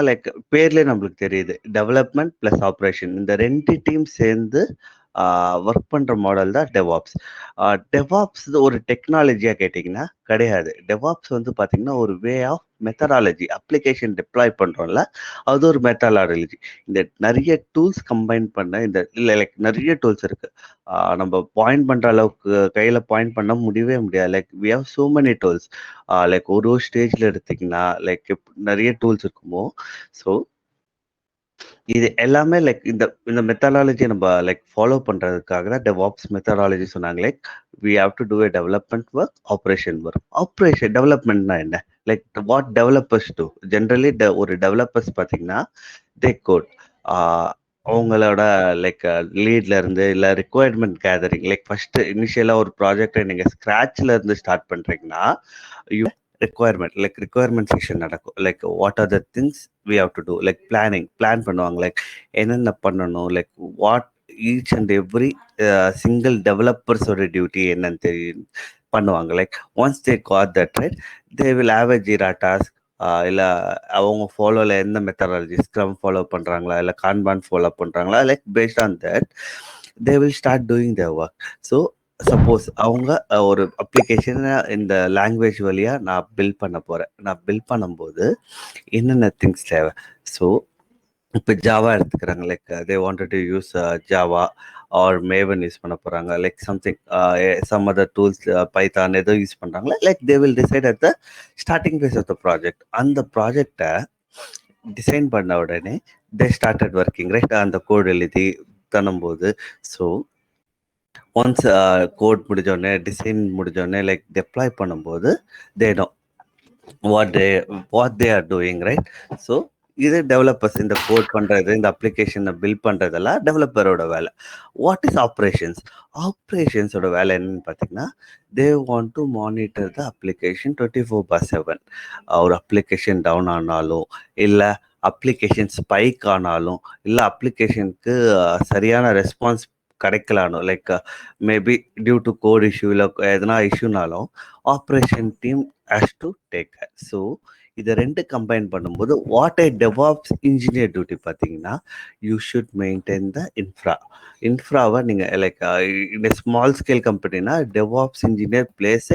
Like பேர்லயே நம்மளுக்கு தெரியுது. Development plus operation. இந்த 2 டீம் சேர்ந்து ஒர்க் பண்ற மாடல் தான் டெவாப்ஸ். டெவாப்ஸ் ஒரு டெக்னாலஜியா கேட்டீங்கன்னா கிடையாது. டெவாப்ஸ் வந்து பார்த்தீங்கன்னா, ஒரு way of methodology. Application deploy பண்றோம்ல, அது ஒரு மெத்தடாலஜி. இந்த நெறைய டூல்ஸ் கம்பைன் பண்ண இந்த இல்ல லைக் நெறைய டூல்ஸ் இருக்கு. நம்ம பாயிண்ட் பண்ற அளவுக்கு கையில பாயிண்ட் பண்ண முடியவே முடியாது. Like we have so many tools. Like ஒரு ஒரு ஸ்டேஜ்ல எடுத்தீங்கன்னா, லைக் நெறைய டூல்ஸ் இருக்குமோ, ஸோ இது எல்லாமே லைக் இந்த இந்த மெத்தடாலஜி நம்ம லைக் ஃபாலோ பண்றதுக்காக தான் டெவாப்ஸ் மெத்தடாலஜி சொன்னாங்க. Like we have to do a development work, operation work. Operation டெவலப்மெண்ட்னா என்ன? Like what developers do. Generally ஒரு டெவலப்பர்ஸ் பார்த்தீங்கன்னா, தே கோட். அவங்களோட லைக் லீட்ல இருந்து இல்ல ரிக்குவயர்மெண்ட் கேதரிங், லைக் ஃபர்ஸ்ட் இனிஷியலா ஒரு ப்ராஜெக்டை நீங்க ஸ்கிராச்ல இருந்து ஸ்டார்ட் பண்றீங்கன்னா, ரிக்குவயர்மெண்ட் செக்ஷன் நடக்கும். Like what are the things we have to do, like plan பண்ணுவாங்க. லைக் என்னென்ன பண்ணணும், like what each and every single டெவலப்பர்ஸோட டியூட்டி என்னன்னு தெரியும் பண்ணுவாங்க. Like once they got that right, they will have a Jira task. இல்லை அவங்க ஃபாலோவில் எந்த மெத்தடாலஜி ஸ்க்ரம் ஃபாலோ பண்ணுறாங்களா, இல்லை கான்பான் ஃபாலோ பண்ணுறாங்களா, like based on that they will start doing their work. So suppose அவங்க ஒரு அப்ளிகேஷனை இந்த லாங்குவேஜ் வழியாக நான் பில்ட் பண்ண போகிறேன். நான் பில்ட் பண்ணும்போது என்னென்ன திங்ஸ் தேவை. ஸோ இப்போ ஜாவா எடுத்துக்கிறாங்க. Like they wanted to use Java or Maven use பண்ண போகிறாங்க. Like something some other tools Python ஏதோ யூஸ் பண்ணுறாங்களா, like they will decide at the starting phase of the project. அந்த ப்ராஜெக்டை டிசைன் பண்ண உடனே தே ஸ்டார்டட் ஒர்க்கிங் ரைட். அந்த code எழுதி தரும்போது, ஸோ ஒன்ஸ் கோட் முடிஞ்சோடனே டிசைன் முடிஞ்சோடனே லைக் டெப்ளாய் பண்ணும்போது they know what they are doing right. So இது டெவலப்பர்ஸ் இந்த கோட் பண்ணுறது, இந்த அப்ளிகேஷனை பில்ட் பண்ணுறதெல்லாம் டெவலப்பரோட வேலை. What is operations? ஆப்ரேஷன்ஸோட வேலை என்னன்னு பார்த்தீங்கன்னா, they want to monitor the application 24/7. ஒரு அப்ளிகேஷன் டவுன் ஆனாலும், இல்லை அப்ளிகேஷன் ஸ்பைக் ஆனாலும், இல்லை அப்ளிகேஷனுக்கு சரியான ரெஸ்பான்ஸ் கிடைக்கலானோ, like maybe due to code issue இல்லை எதனா இஷ்யூனாலும் operation team has to take care. So இதை ரெண்டு கம்பைன் பண்ணும்போது what a DevOps engineer duty பார்த்தீங்கன்னா, யூ ஷுட் மெயின்டைன் த இன்ஃப்ராவை நீங்கள் லைக் இந்த ஸ்மால் ஸ்கேல் கம்பெனினா DevOps engineer plays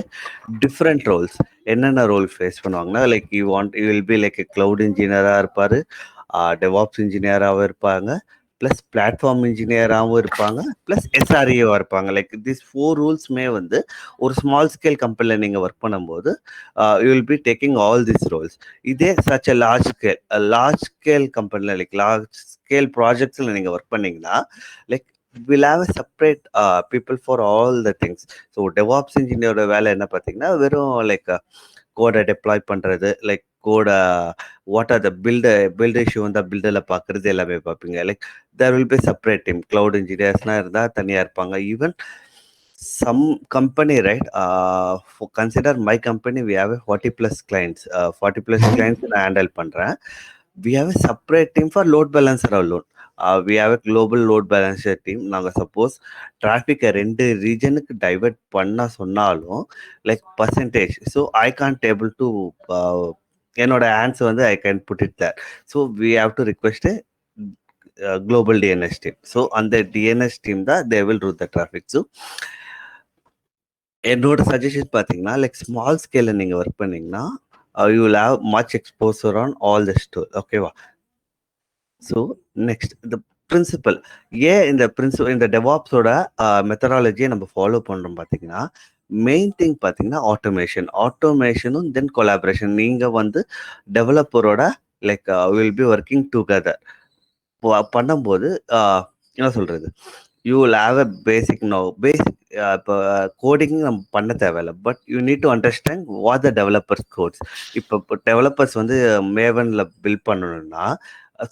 different roles. என்னென்ன ரோல் ஃபேஸ் பண்ணுவாங்கன்னா, like you will be like cloud இன்ஜினியராக இருப்பார், டெவாப்ஸ் இன்ஜினியராகவும் இருப்பாங்க, ப்ளஸ் பிளாட்ஃபார்ம் இன்ஜினியராகவும் இருப்பாங்க, ப்ளஸ் எஸ்ஆர்இஓ இருப்பாங்க. லைக் திஸ் 4 ரூல்ஸுமே வந்து ஒரு ஸ்மால் ஸ்கேல் கம்பெனியில் நீங்கள் ஒர்க் பண்ணும்போது you will be taking all this roles. இதே சச் அ லார்ஜ் ஸ்கேல் கம்பெனியில் லைக் லார்ஜ் ஸ்கேல் ப்ராஜெக்ட்ஸில் நீங்கள் ஒர்க் பண்ணீங்கன்னா, like will have a separate people for all the things. So DevOps இன்ஜினியரோட வேலை என்ன பார்த்தீங்கன்னா, வெறும் லைக் கோடை டெப்ளாய் பண்ணுறது, லைக் கோடை what are the build issue வந்து பில்டரில் பார்க்குறது எல்லாமே பார்ப்பீங்க. Like there will be separate team. Cloud இன்ஜினியர்ஸ்னால் இருந்தால் தனியாக இருப்பாங்க. Even some company, right? Consider my company, we have a 40+ clients. 40+ clients நான் ஹேண்டில் பண்ணுறேன். We have a separate team for load balancer alone. We have a global load balancer team. நாங்கள் suppose டிராஃபிக்கை 2 ரீஜனுக்கு divert பண்ண சொன்னாலும் like percentage, so I can't able to என்னோட ஆன்சர் வந்து I can put it there. So we have to request global DNS team. So அந்த DNS team தான் they will route the traffic. So என்னோட சஜஷன் பார்த்தீங்கன்னா, like small ஸ்கேலில் நீங்கள் work பண்ணீங்கன்னா you will have much exposure on all the store. ஓகேவா? So next இந்த principle. ஏன் இந்த டெவாப்ஸோட மெத்தடாலஜியை நம்ம ஃபாலோ பண்ணுறோம் பார்த்தீங்கன்னா, மெயின் திங் பார்த்தீங்கன்னா ஆட்டோமேஷனும் தென் கொலாபரேஷன். நீங்கள் வந்து டெவலப்பரோட like will be working together பண்ணும்போது என்ன சொல்கிறது, you will have a basic இப்போ கோடிங் நம்ம பண்ண தேவையில்ல, but you need to understand what the developers codes. இப்போ டெவலப்பர்ஸ் வந்து மேவனில் பில்ட் பண்ணணும்னா,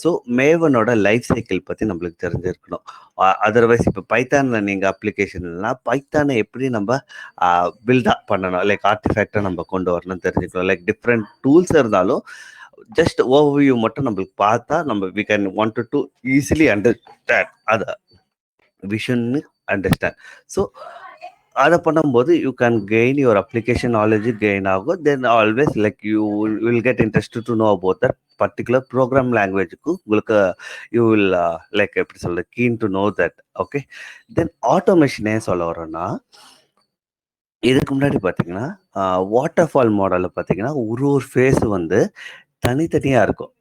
ஸோ மேவனோட லைஃப் சைக்கிள் பற்றி நம்மளுக்கு தெரிஞ்சிருக்கணும். அதர்வைஸ் இப்போ பைத்தானில் நீங்கள் அப்ளிகேஷன்னா பைத்தானை எப்படி நம்ம பில்டாக பண்ணணும், லைக் ஆர்டிஃபேக்டை நம்ம கொண்டு வரணும்னு தெரிஞ்சுக்கணும். லைக் டிஃப்ரெண்ட் டூல்ஸ் இருந்தாலும் ஜஸ்ட் ஓவர்வியூ மட்டும் நம்மளுக்கு பார்த்தா நம்ம we can wanted to easily understand அதை விஷன் அண்டர்ஸ்டாண்ட். ஸோ அதை பண்ணும்போது you can gain your application knowledge gain ஆகும். Then always like you will get interest to know about that particular program லாங்குவேஜுக்கு உங்களுக்கு யூ வில் லைக் எப்படி சொல்றது keen to know that. Okay. Then automation ஏன் சொல்ல வரோன்னா, இதுக்கு முன்னாடி பார்த்தீங்கன்னா வாட்டர் ஃபால் மாடலில் பார்த்தீங்கன்னா ஒரு ஃபேஸ் வந்து தனித்தனியாக இருக்கும்.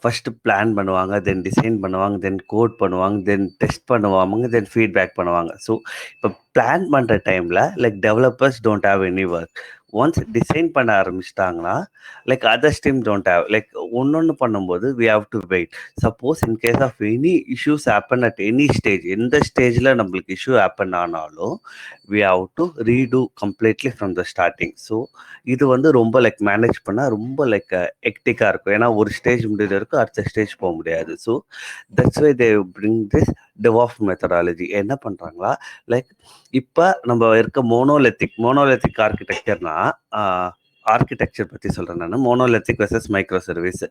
ஃபர்ஸ்ட் பிளான் பண்ணுவாங்க, தென் டிசைன் பண்ணுவாங்க, தென் கோட் பண்ணுவாங்க, தென் டெஸ்ட் பண்ணுவாங்க, தென் ஃபீட்பேக் பண்ணுவாங்க. ஸோ இப்போ பிளான் பண்ணுற டைமில் like developers don't have any work. Once design பண்ண ஆரம்பிச்சிட்டாங்கன்னா like others team don't have like ஒன்னொன்று பண்ணும்போது we have to wait. Suppose in case of any issues happen at any stage, எந்த ஸ்டேஜில் நம்மளுக்கு இஷ்யூ ஹேப்பன் ஆனாலும் we have to redo completely from the starting. So இது வந்து ரொம்ப like manage பண்ணால் ரொம்ப லைக் எக்டிக்காக இருக்கும். ஏன்னா ஒரு ஸ்டேஜ் முடிஞ்ச வரைக்கும் அடுத்த ஸ்டேஜ் போக முடியாது. So that's why they bring this DevOps methodology. என்ன பண்ணுறாங்களா லைக் இப்போ நம்ம இருக்க மோனோலித்திக் ஆர்கிடெக்சர்னா ஆர்கிடெக்சர் பற்றி சொல்கிறேன் நான். Monolithic versus micro service.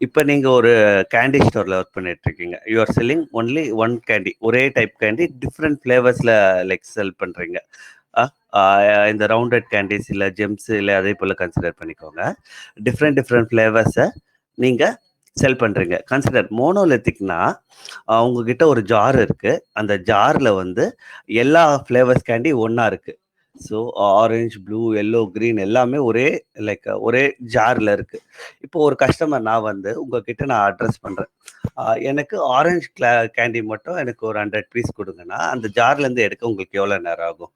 இப்போ நீங்கள் ஒரு கேண்டி ஸ்டோரில் ஒர்க் பண்ணிட்டு இருக்கீங்க. You are selling only one candy, ஒரே டைப் கேண்டி டிஃப்ரெண்ட் ஃப்ளேவர்ஸில் லைக் செல் பண்ணுறீங்க. இந்த ரவுண்டட் கேண்டிஸ் இல்லை ஜெம்ஸ் இல்லை அதே போல் கன்சிடர் பண்ணிக்கோங்க. டிஃப்ரெண்ட் டிஃப்ரெண்ட் ஃப்ளேவர்ஸை நீங்கள் செல் பண்ணுறீங்க. கன்சிடர் மோனோலித்திக்னா உங்ககிட்ட ஒரு ஜார் இருக்குது. அந்த ஜாரில் வந்து எல்லா ஃப்ளேவர்ஸ் கேண்டி ஒன்றா இருக்குது. So orange, blue, yellow, green எல்லாமே ஒரே லைக் ஒரே ஜாரில் இருக்குது. இப்போ ஒரு கஸ்டமர் நான் வந்து உங்ககிட்ட நான் அட்ரஸ் பண்ணுறேன். எனக்கு ஆரஞ்சு கேண்டி மட்டும் எனக்கு ஒரு 100 பீஸ் கொடுங்கன்னா அந்த ஜார்லேருந்து எடுக்க உங்களுக்கு எவ்வளோ நேரம் ஆகும்?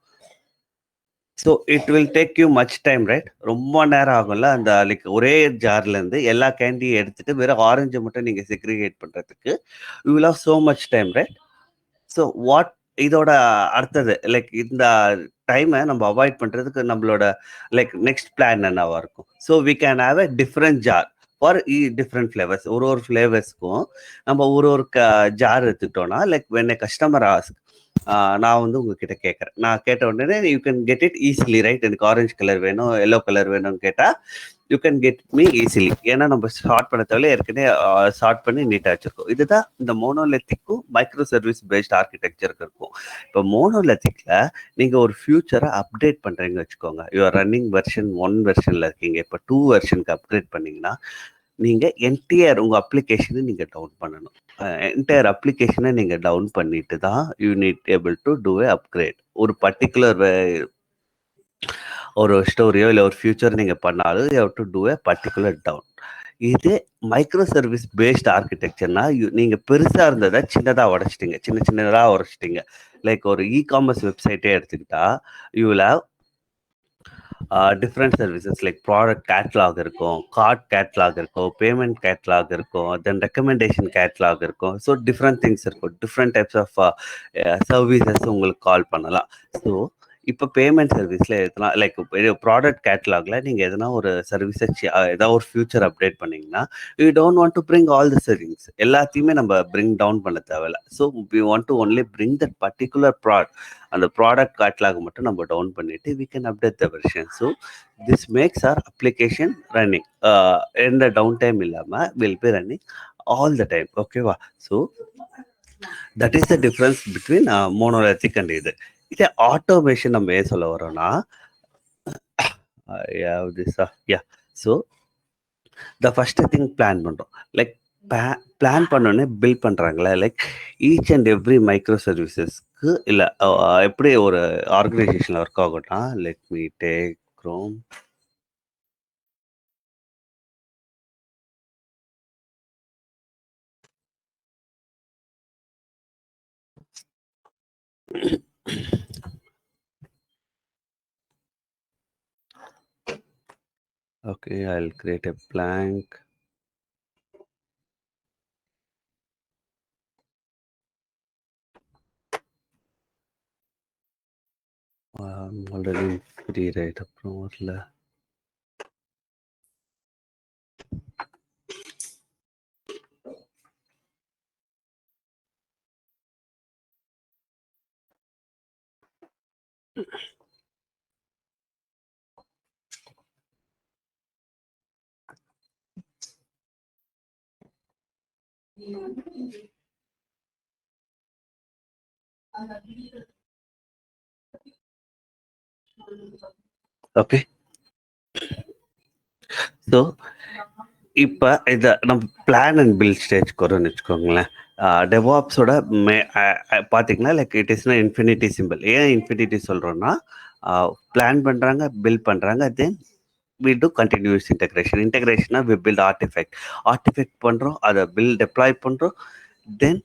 So it will take you much time, right? ரொம்ப நேரம் ஆகும்ல. அந்த லைக் ஒரே ஜார்லேருந்து எல்லா கேண்டியும் எடுத்துட்டு வெறும் ஆரஞ்சை மட்டும் நீங்கள் செக்ரிகேட் பண்ணுறதுக்கு you will have so much time, right? So what இதோட அடுத்தது லைக் இந்த டைமை நம்ம அவாய்ட் பண்ணுறதுக்கு நம்மளோட லைக் நெக்ஸ்ட் பிளான் என்னவா இருக்கும்? So we can have a different jar for different flavours. ஒரு ஃப்ளேவர்ஸ்க்கும் நம்ம ஒரு ஜார் எடுத்துக்கிட்டோம்னா like when a customer ask, நான் வந்து உங்ககிட்ட கேட்குறேன். நான் கேட்ட உடனே you can get it easily, right? எனக்கு ஆரஞ்சு கலர் வேணும், எல்லோ கலர் வேணும்னு கேட்டால் you can get me easily. ஏன்னா நம்ம ஷார்ட் பண்ண தேவையில்ல, ஏற்கனவே ஷார்ட் பண்ணி நீட்டாக வச்சிருக்கோம். இதுதான் இந்த மோனோலித்திக்கும் மைக்ரோ சர்வீஸ் பேஸ்ட் ஆர்கிடெக்சருக்கு இருக்கும். இப்போ மோனோலித்திக்ல நீங்கள் ஒரு ஃபியூச்சரை அப்டேட் பண்ணுறீங்கன்னு வச்சுக்கோங்க. யூஆர் ரன்னிங் வெர்ஷன் 1 வெர்ஷனில் இருக்கீங்க. இப்போ 2 வெர்ஷனுக்கு அப்கிரேட் பண்ணீங்கன்னா நீங்கள் என்டையர் உங்கள் அப்ளிகேஷனை நீங்கள் டவுன் பண்ணணும். என்டையர் அப்ளிகேஷனை நீங்கள் டவுன் பண்ணிட்டு தான் you need able to do a upgrade. ஒரு பர்டிகுலர் ஒரு ஸ்டோரியோ இல்லை ஒரு ஃபியூச்சர் நீங்கள் பண்ணாலும் you have to do a particular down. இது மைக்ரோ சர்வீஸ் பேஸ்ட் ஆர்கிடெக்சர்னா நீங்கள் பெருசாக இருந்ததை சின்னதாக உடச்சிட்டிங்க, சின்னதாக உடச்சிட்டிங்க. லைக் ஒரு இ-காமர்ஸ் வெப்சைட்டே எடுத்துக்கிட்டா you will have different services like product catalogue இருக்கும், கார்ட் கேட்லாக் இருக்கும், பேமெண்ட் கேட்லாக் இருக்கும், தென் ரெக்கமெண்டேஷன் கேட்லாக் இருக்கும். ஸோ டிஃப்ரெண்ட் திங்ஸ் இருக்கும். டிஃப்ரெண்ட் டைப்ஸ் ஆஃப் சர்வீசஸ் உங்களுக்கு கால் பண்ணலாம். ஸோ இப்போ பேமெண்ட் சர்வீஸில் எதுனா லைக் ப்ராடக்ட் கேட்லாகில் நீங்கள் எதனா ஒரு சர்வீஸை ஏதாவது ஒரு ஃபியூச்சர் அப்டேட் பண்ணிங்கன்னா you don't want to bring all the settings. எல்லாத்தையுமே நம்ம பிரிங் டவுன் பண்ண தேவையில்ல. So we want to only bring that particular அந்த ப்ராடக்ட் கேட்லாக் மட்டும் நம்ம டவுன் பண்ணிட்டு we can update the version. So this makes our application running எந்த down time இல்லாமல் will be running all the time. ஓகேவா? So that is the difference between monolithic and இதே automation நம்ம ஏன் சொல்ல வரோம்னா so the first thing plan பண்ணுறோம். Like plan பண்ணோடனே பில்ட் பண்ணுறாங்களே like each and every micro சர்வீசஸ்க்கு இல்லை எப்படி ஒரு ஆர்கனைசேஷனில் ஒர்க் ஆகும்னா let me take Chrome. Okay, I'll create a blank. Already free right அப்புறம் வரல. ஓகே. ஸோ இப்ப இத நம்ம பிளான் அண்ட் பில்ட் ஸ்டேஜ்க்கு வரோம்னு வச்சுக்கோங்களேன். டெவாப்ஸோட மே பார்த்தீங்கன்னா, லைக் இட் இஸ்னா இன்ஃபினிட்டி சிம்பல். ஏன் இன்ஃபினிட்டி சொல்றோம்னா, பிளான் பண்றாங்க, பில்ட் பண்றாங்க. Then we do continuous integration. இன்டகிரேஷன்னா வி பில்ட் ஆர்டிஃபெக்ட். ஆர்டிஃபெக்ட் பண்றோம், அத டெப்ளாய் பண்றோம். Then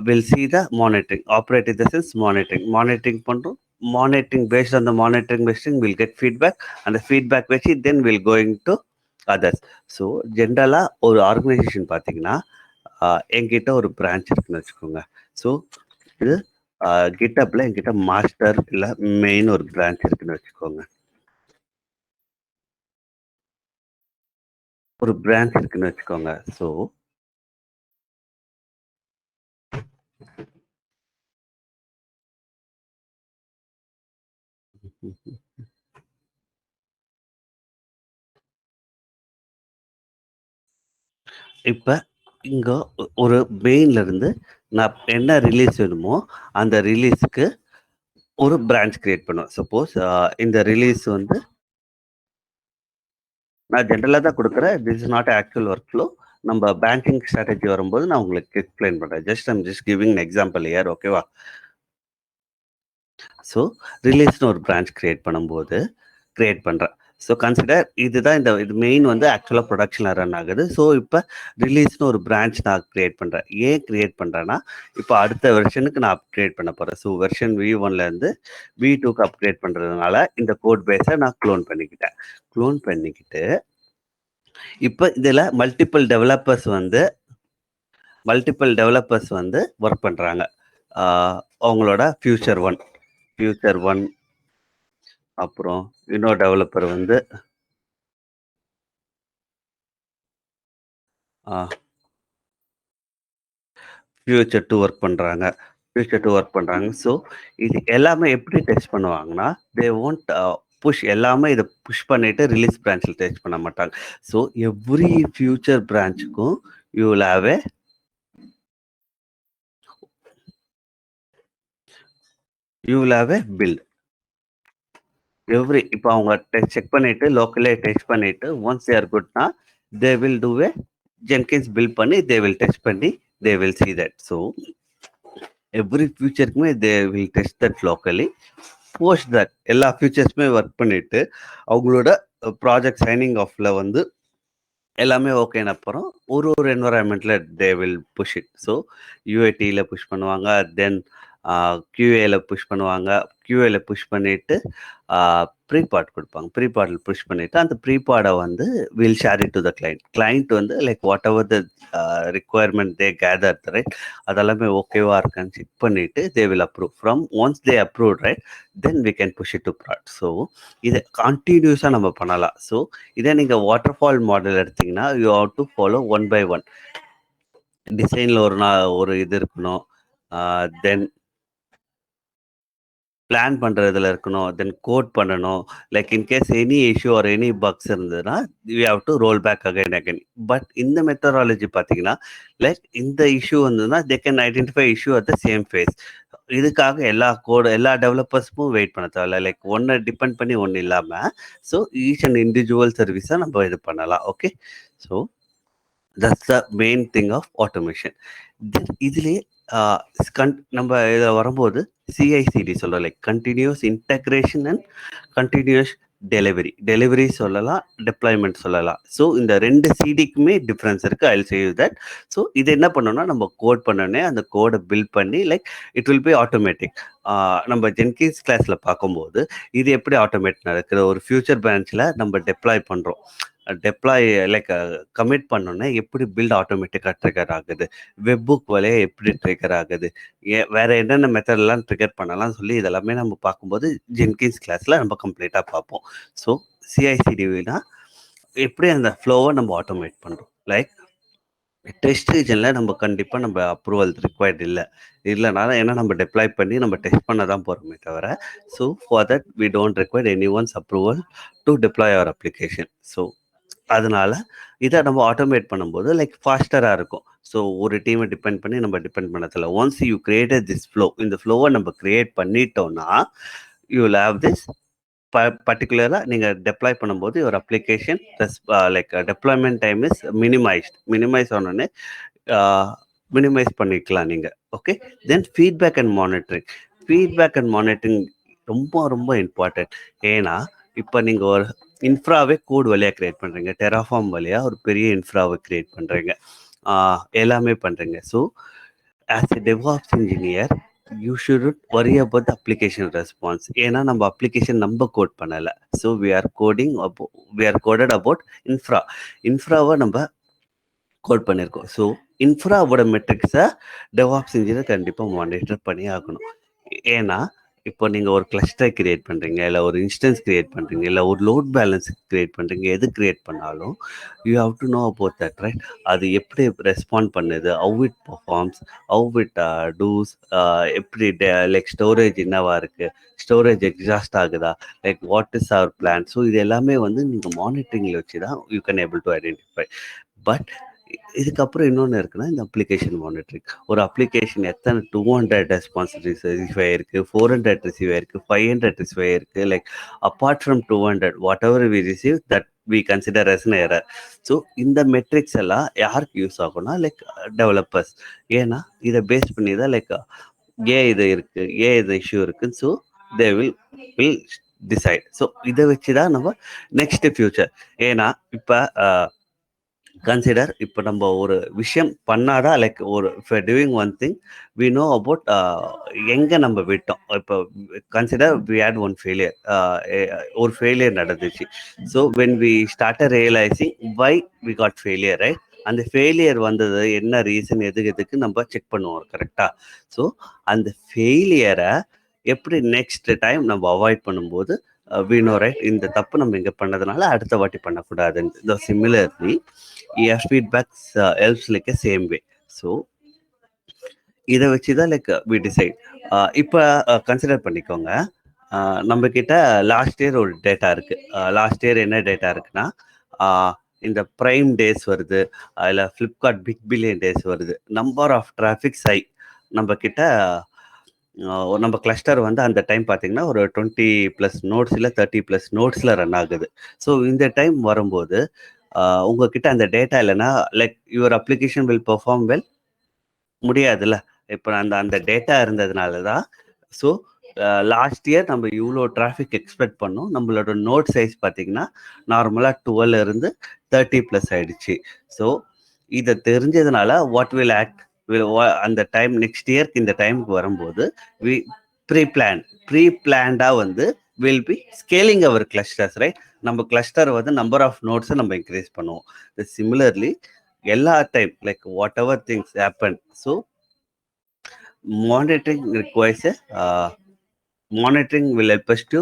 will see the monitoring. Operate in the sense monitoring. Monitoring பண்றோம். Monitoring based on the monitoring machine, we'll get feedback. And the feedback வச்சு then we'll going to others. So ஜென்ரலாக ஒரு organisation பார்த்தீங்கன்னா, என்கிட்ட ஒரு branch இருக்குன்னு வச்சுக்கோங்க. So இது கிட்டப்ல என்கிட்ட மாஸ்டர் இல்லை மெயின் ஒரு பிரான்ச் இருக்குன்னு வச்சுக்கோங்க. ஒரு பிரான்ச் இருக்குன்னு வச்சுக்கோங்க. ஸோ இப்ப இங்க ஒரு மெயின்ல இருந்து நான் என்ன ரிலீஸ் வேணுமோ அந்த ரிலீஸ்க்கு ஒரு பிரான்ச் கிரியேட் பண்ணுவேன். சப்போஸ் இந்த ரிலீஸ் வந்து நான் ஜென்ரலா தான் குடுக்குறேன். This is not actual work flow. நம்ம பேங்கிங் ஸ்ட்ராட்டஜி வரும்போது நான் உங்களுக்கு எக்ஸ்பிளைன் பண்றேன். I'm just giving example here. ஓகேவா? ஸோ ரிலீஸ்னு ஒரு பிரான்ச் கிரியேட் பண்றேன். ஸோ கன்சிடர் இதுதான் இது மெயின் வந்து ஆக்சுவலாக ப்ரொடக்ஷனில் ரன் ஆகுது. ஸோ இப்போ ரிலீஸ்னு ஒரு பிரான்ச் நான் கிரியேட் பண்ணுறேன். ஏன் கிரியேட் பண்ணுறேன்னா, இப்போ அடுத்த வெர்ஷனுக்கு நான் அப்கிரேட் பண்ண போகிறேன். ஸோ வெர்ஷன் V1லேருந்து V2க்கு அப்கிரேட் பண்ணுறதுனால இந்த கோட் பேஸை நான் க்ளோன் பண்ணிக்கிட்டு இப்போ இதில் மல்டிபிள் டெவலப்பர்ஸ் வந்து ஒர்க் பண்ணுறாங்க. அவங்களோட ஃபியூச்சர் ஒன் அப்புறம் இன்னொரு டெவலப்பர் வந்து ஃபியூச்சர் 2 ஒர்க் பண்ணுறாங்க. ஸோ இது எல்லாமே எப்படி டெஸ்ட் பண்ணுவாங்கன்னா, தே ஒன்ட் எல்லாமே இதை புஷ் பண்ணிட்டு ரிலீஸ் பிரான்ச்சில் டெஸ்ட் பண்ண மாட்டாங்க. ஸோ எவ்ரி ஃபியூச்சர் பிரான்ச்சுக்கும் you will have a build. இப்போ அவங்க செக் பண்ணிட்டு லோக்கலே டெஸ்ட் பண்ணிட்டு ஒன்ஸ் தே ஆர் குட்னா they will do a Jenkins build பண்ணி தே வில் டெஸ்ட் பண்ணி they will see that. So every ஃபியூச்சருக்குமே they will test that locally. Post that எல்லா ஃபியூச்சர்ஸுமே ஒர்க் பண்ணிட்டு அவங்களோட ப்ராஜெக்ட் சைனிங் ஆஃப்ல வந்து எல்லாமே ஓகேன அப்புறம் ஒரு என்வரான்மெண்ட்ல they will push it. So யூஏடியில் புஷ் பண்ணுவாங்க. தென் கியூஏல புஷ் பண்ணுவாங்க. கியூஏல புஷ் பண்ணிட்டு ப்ரீபாட் கொடுப்பாங்க. ப்ரீபாடில் புஷ் பண்ணிட்டு அந்த ப்ரீபாடை வந்து will share it to the client வந்து like whatever the requirement they gather right, அதெல்லாமே ஓகேவா இருக்கான்னு செக் பண்ணிட்டு they will approve. Once they approve right then we can push it to prod. So இதை கண்டினியூஸாக நம்ம பண்ணலாம். ஸோ இதே நீங்கள் வாட்டர் ஃபால் மாடல் எடுத்தீங்கன்னா you have to follow one by one. டிசைனில் ஒரு இது இருக்கணும். தென் பிளான் பண்ணுறதுல இருக்கணும். தென் கோட் பண்ணணும். Like in case any issue or any bugs இருந்ததுன்னா we have to roll back again. But இந்த மெத்தடாலஜி பார்த்தீங்கன்னா, லைக் இந்த இஷ்யூ வந்ததுன்னா they can identify issue at the same phase. இதுக்காக எல்லா டெவலப்பர்ஸுக்கும் வெயிட் பண்ண தேவையில்ல. லைக் ஒன்றை டிபெண்ட் பண்ணி ஒன்று இல்லாமல் ஸோ ஈச் அண்ட் இண்டிவிஜுவல் சர்வீஸாக நம்ம இது பண்ணலாம். Okay. So that's the main thing of automation. இதுலேயே நம்ம இதில் வரும்போது சிஐசிடி சொல்கிறோம். Like continuous integration and continuous delivery சொல்லலாம், டெப்ளாய்மெண்ட் சொல்லலாம். ஸோ இந்த 2 சிடிக்குமே டிஃப்ரென்ஸ் இருக்குது. I will say you that. So இது என்ன பண்ணோம்னா நம்ம கோட் பண்ணோன்னே அந்த கோடை பில்ட் பண்ணி like it will B automatic. நம்ம ஜென்கின்ஸ் கிளாஸில் பார்க்கும்போது இது எப்படி ஆட்டோமேட் நடக்குது, ஒரு ஃபியூச்சர் பிரான்ச்சில் நம்ம லைக் கமிட் பண்ணோன்னே எப்படி பில்ட் ஆட்டோமேட்டிக்காக ட்ரிகர் ஆகுது, வெப்புக் வழியா எப்படி ட்ரிகர் ஆகுது, வேற என்னென்ன மெத்தட்லாம் ட்ரிகர் பண்ணலாம் சொல்லி இதெல்லாமே நம்ம பார்க்கும்போது ஜென்கின்ஸ் கிளாஸில் நம்ம கம்ப்ளீட்டாக பார்ப்போம். ஸோ சிஐசிடிவினா எப்படி அந்த ஃப்ளோவை நம்ம ஆட்டோமேட் பண்ணுறோம். லைக் டெஸ்ட் ரீஜனில் நம்ம கண்டிப்பாக நம்ம அப்ரூவல் ரிக்வயர்டு இல்லைனாலும் ஏன்னா நம்ம டெப்ளாய் பண்ணி நம்ம டெஸ்ட் பண்ண தான் போகிறோமே தவிர, so for that we don't require any once approval to deploy our application. So அதனால இதை நம்ம ஆட்டோமேட் பண்ணும்போது லைக் ஃபாஸ்டராக இருக்கும். ஸோ ஒரு டீமை டிபெண்ட் பண்ணதில்ல. Once you created this flow, இந்த ஃப்ளோவை நம்ம கிரியேட் பண்ணிட்டோம்னா யூ வில் ஹேவ் திஸ் பர்டிகுலரா நீங்க டெப்ளாய் பண்ணும்போது ஒரு application like deployment time is minimise ஆனோடனே மினிமைஸ் பண்ணிக்கலாம் நீங்க. Okay. Then feedback and monitoring ரொம்ப ரொம்ப இம்பார்ட்டன்ட். ஏன்னா இப்போ நீங்க ஒரு இன்ஃப்ராவே கோட் வழியா கிரியேட் பண்றீங்க, டெராஃபார்ம் வழியா ஒரு பெரிய இன்ஃப்ராவை கிரியேட் பண்றீங்க, எல்லாமே பண்றீங்க. So as a DevOps engineer you should worry about application response. ஏன்னா நம்ம அப்ளிகேஷன் நம்ம கோட் பண்ணலை. So we are coded about இன்ஃப்ராவை நம்ம கோட் பண்ணியிருக்கோம். ஸோ இன்ஃப்ராவோட மெட்ரிக்ஸை டெவாப்ஸ் இன்ஜினியர் கண்டிப்பாக மானிட்டர் பண்ணி ஆகணும். ஏன்னா இப்போ நீங்கள் ஒரு கிளஸ்டர் கிரியேட் பண்ணுறீங்க, இல்லை ஒரு இன்ஸ்டன்ஸ் கிரியேட் பண்ணுறீங்க, இல்லை ஒரு லோட் பேலன்ஸ் கிரியேட் பண்ணுறீங்க, எது கிரியேட் பண்ணாலும் you have to know about that, right? அது எப்படி ரெஸ்பாண்ட் பண்ணுது, how it performs, how it does, எப்படி லைக் ஸ்டோரேஜ் என்னவா இருக்குது, ஸ்டோரேஜ் எக்ஸாஸ்ட் ஆகுதா, like what is our plan. So இது எல்லாமே வந்து நீங்கள் மானிட்டரிங்கில் வச்சு தான் you can able to identify. But இதுக்கப்புறம் இன்னொன்று இருக்குன்னா இந்த அப்ளிகேஷன் மானிட்டரிங். ஒரு அப்ளிகேஷன் எத்தனை 200 ரெஸ்பான்ஸ் ரிசீவ் ஆயிருக்கு, 400 ரிசீவ் ஆயிருக்கு, 500 ரிசீவ் ஆயிருக்கு, like apart from 200 whatever we receive that we consider as an error. So இந்த மெட்ரிக்ஸ் எல்லாம் யாருக்கு யூஸ் ஆகும்னா லைக் டெவலப்பர்ஸ். ஏன்னா இதை பேஸ் பண்ணி தான் லைக் ஏன் இது இருக்கு, ஏன் இது இஷ்யூ இருக்குன்னு. So they will decide. So இதை வச்சு தான் நம்ம நெக்ஸ்ட் ஃபியூச்சர். ஏன்னா இப்போ கன்சிடர் இப்போ நம்ம ஒரு விஷயம் பண்ணாதான் லைக் ஒரு doing one thing we know about எங்கே நம்ம விட்டோம். இப்போ consider we had one failure, ஒரு ஃபெயிலியர் நடந்துச்சு. So when we started realising why we got failure, right? அந்த ஃபெயிலியர் வந்தது என்ன ரீசன், எதுக்கு நம்ம செக் பண்ணுவோம், கரெக்டா? ஸோ அந்த ஃபெயிலியரை எப்படி நெக்ஸ்ட் டைம் நம்ம அவாய்ட் பண்ணும்போது we know, right? இந்த தப்பு நம்ம இங்கே பண்ணதுனால அடுத்த வாட்டி பண்ணக்கூடாதுன்னு. Similarly feedbacks helps like a same way. So இதை வச்சு தான் லைக் வி டிசைட். இப்போ கன்சிடர் பண்ணிக்கோங்க, நம்ம கிட்ட லாஸ்ட் இயர் ஒரு டேட்டா இருக்கு. லாஸ்ட் இயர் என்ன டேட்டா இருக்குன்னா இந்த ப்ரைம் டேஸ் வருது, அதில் ஃப்ளிப்கார்ட் பிக் பில்லியன் டேஸ் வருது, நம்பர் ஆஃப் டிராஃபிக்ஸ் ஹை. நம்ம கிட்ட நம்ம கிளஸ்டர் வந்து அந்த டைம் பார்த்தீங்கன்னா ஒரு 20+ நோட்ஸ் இல்லை 30+ நோட்ஸில் ரன் ஆகுது. ஸோ இந்த டைம் வரும்போது உங்ககிட்ட அந்த டேட்டா இல்லைன்னா like your application will perform well முடியாதுல்ல. இப்போ அந்த டேட்டா இருந்ததுனால தான். ஸோ லாஸ்ட் இயர் நம்ம இவ்வளோ டிராஃபிக் எக்ஸ்பெக்ட் பண்ணோம், நம்மளோட நோட் சைஸ் பார்த்தீங்கன்னா நார்மலாக 12 இருந்து 30+ ஆயிடுச்சு. ஸோ இதை தெரிஞ்சதுனால வாட் வில் ஆக்ட், அந்த டைம் நெக்ஸ்ட் இயர்க்கு இந்த டைமுக்கு வரும்போது வி ப்ரீ-பிளான்டாக வந்து will be scaling our clusters, right? நம்ம கிளஸ்டர் வந்து நம்பர் ஆஃப் நோட்ஸை நம்ம இன்க்ரீஸ் பண்ணுவோம். சிமிலர்லி எல்லா time like whatever things happen. So monitoring requires monitoring will help us to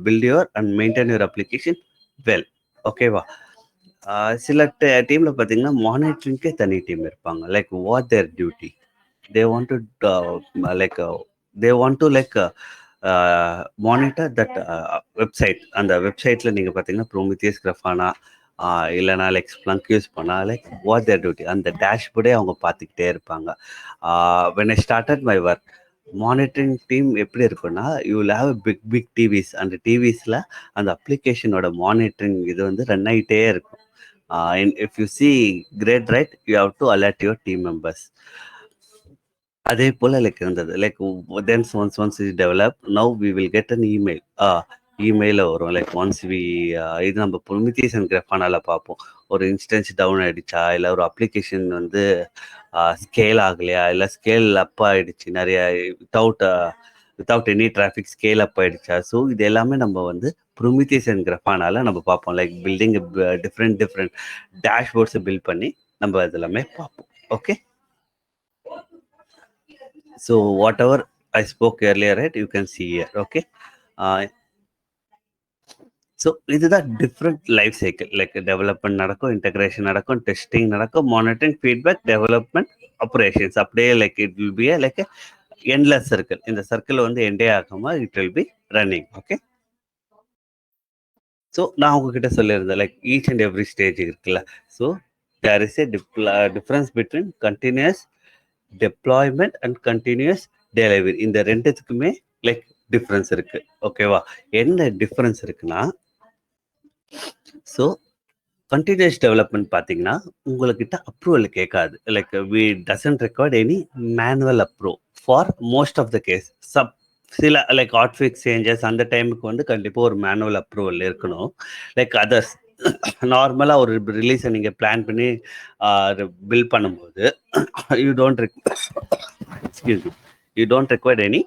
build your and maintain your application well. ஓகேவா? சில டீமில் பார்த்தீங்கன்னா மானிட்டரிங்க்கே தனி டீம் இருப்பாங்க. Like what their duty, they want to monitor that website. அந்த வெப்சைட்டில் நீங்கள் பார்த்தீங்கன்னா ப்ரோமித்தியஸ், கிராஃபானா இல்லைனா லைக் ஸ்ப்ளங்க் யூஸ் பண்ணால் லைக் வாட் தேர் டியூட்டி, அந்த டேஷ்போர்டே அவங்க பார்த்துக்கிட்டே இருப்பாங்க. when I started my work, monitoring team எப்படி இருக்குன்னா you will have big TVs. அந்த டிவிஸில் அந்த அப்ளிகேஷனோட மானிட்டரிங் இது வந்து ரன் ஆகிட்டே இருக்கும். if you see great, right, you have to alert your team members. அதே போல லைக் இருந்தது like then once is develop now we will get an இமெயில வரும் லைக் ஒன்ஸ் வி இது நம்ம ப்ரொமித்தியஸ் அண்ட் கிராஃபானால பார்ப்போம். ஒரு இன்ஸ்டன்ஸ் டவுன் ஆகிடுச்சா, இல்லை ஒரு அப்ளிகேஷன் வந்து ஸ்கேல் ஆகலையா, இல்லை ஸ்கேல் அப் ஆகிடுச்சு நிறைய without any traffic scale up ஆகிடுச்சா. ஸோ இது எல்லாமே நம்ம வந்து ப்ரொமித்தியஸ் அண்ட் கிராஃபானால நம்ம பார்ப்போம். லைக் பில்டிங் டிஃப்ரெண்ட் டேஷ்போர்ட்ஸை பில்ட் பண்ணி நம்ம இது எல்லாமே பார்ப்போம். Okay. So whatever I spoke earlier, right, you can see here. Okay. So இதுதான் different life cycle. Like development நடக்கும், இன்டகிரேஷன் நடக்கும், டெஸ்டிங் நடக்கும், மானிட்டரிங், ஃபீட்பேக், டெவலப்மெண்ட், ஆப்ரேஷன்ஸ். அப்படியே like it will be like endless circle. இந்த circle வந்து எண்டே ஆகாம it will be running. Okay. So நான் உங்ககிட்ட சொல்லியிருந்தேன் like each and every stage இருக்குல்ல. So there is a difference between continuous deployment and continuous delivery. இந்த ரெண்டுத்துக்குமே லைக் டிஃபரன்ஸ் இருக்கு. ஓகேவா? என்ன டிஃபரன்ஸ் இருக்குன்னா, ஸோ கன்டினியூஸ் டெவலப்மெண்ட் பார்த்தீங்கன்னா, உங்ககிட்ட அப்ரூவல் கேட்காது. Like we doesn't required any manual approve for most of the case. சில லைக் ஹாட்ஃபிக்ஸ் சேஞ்சஸ் அந்த டைமுக்கு வந்து கண்டிப்பா ஒரு மேனுவல் அப்ரூவல் இருக்கணும். லைக் அதர்ஸ் நார்மலா ஒரு ரிலீஸை நீங்க பிளான் பண்ணி பில் பண்ணும்போது you don't excuse me you don't required any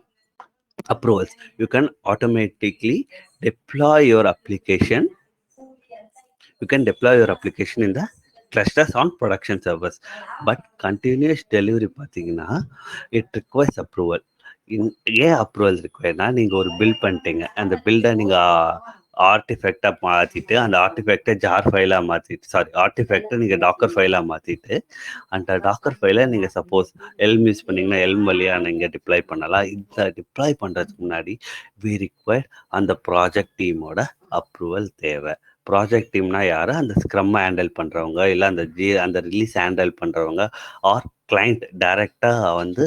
approvals. You can automatically deploy your application. You can deploy your application in the clusters on production servers. But continuous delivery பார்த்தீங்கன்னா it requires approval. ஏன் approval ரிக்வயர்னா, நீங்கள் ஒரு bill பண்ணிட்டீங்க, அந்த பில்டை நீங்கள் ஆர்டிஃபெக்டாக மாற்றிட்டு அந்த ஆர்டிஃபெக்டை jar ஃபைலாக மாற்றிட்டு ஆர்டிஃபெக்டை நீங்கள் டாக்கர் ஃபைலாக மாற்றிட்டு அந்த டாக்கர் ஃபைலை நீங்கள் சப்போஸ் எல்ம் யூஸ் பண்ணிங்கன்னா எல்ம் வழியாக நீங்கள் டிப்ளாய் பண்ணலாம். இந்த டிப்ளாய் பண்ணுறதுக்கு முன்னாடி வி ரிக்வயர்ட் அந்த ப்ராஜெக்ட் டீமோட அப்ரூவல் தேவை. ப்ராஜெக்ட் டீம்னா யார்? அந்த ஸ்க்ரம் ஹேண்டில் பண்ணுறவங்க, இல்லை அந்த ரிலீஸ் ஹேண்டில் பண்ணுறவங்க, ஆர் கிளைண்ட் டைரெக்டாக வந்து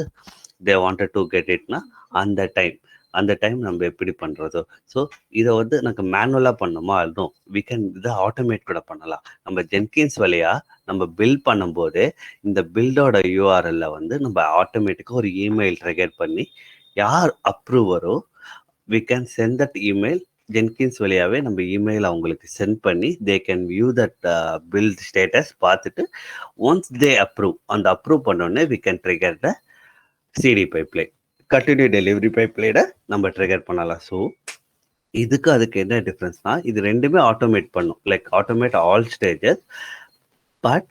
தே வாண்டட் டு கெட் இட்னா அந்த டைம் நம்ம எப்படி பண்ணுறதோ. ஸோ இதை வந்து எனக்கு மேனுவலாக பண்ணணுமா? அதுவும் வி கேன் இதை ஆட்டோமேட் கூட பண்ணலாம். நம்ம ஜென்கின்ஸ் வழியாக நம்ம பில் பண்ணும்போது இந்த பில்டோட யூஆர்எல்ல வந்து நம்ம ஆட்டோமேட்டிக்காக ஒரு இமெயில் ட்ரிகர் பண்ணி யார் அப்ரூவரோ we can send that email. Jenkins வழியாகவே நம்ம இமெயில் அவங்களுக்கு சென்ட் பண்ணி they can view that build status பார்த்துட்டு ஒன்ஸ் தே அப்ரூவ், அந்த அப்ரூவ் பண்ணோடனே we can trigger the CD pipeline, continue delivery பைப்லைனை நம்ம ட்ரிகர் பண்ணலாம். ஸோ அதுக்கு என்ன டிஃப்ரென்ஸ்னா, இது ரெண்டுமே ஆட்டோமேட் பண்ணும், like automate all stages. But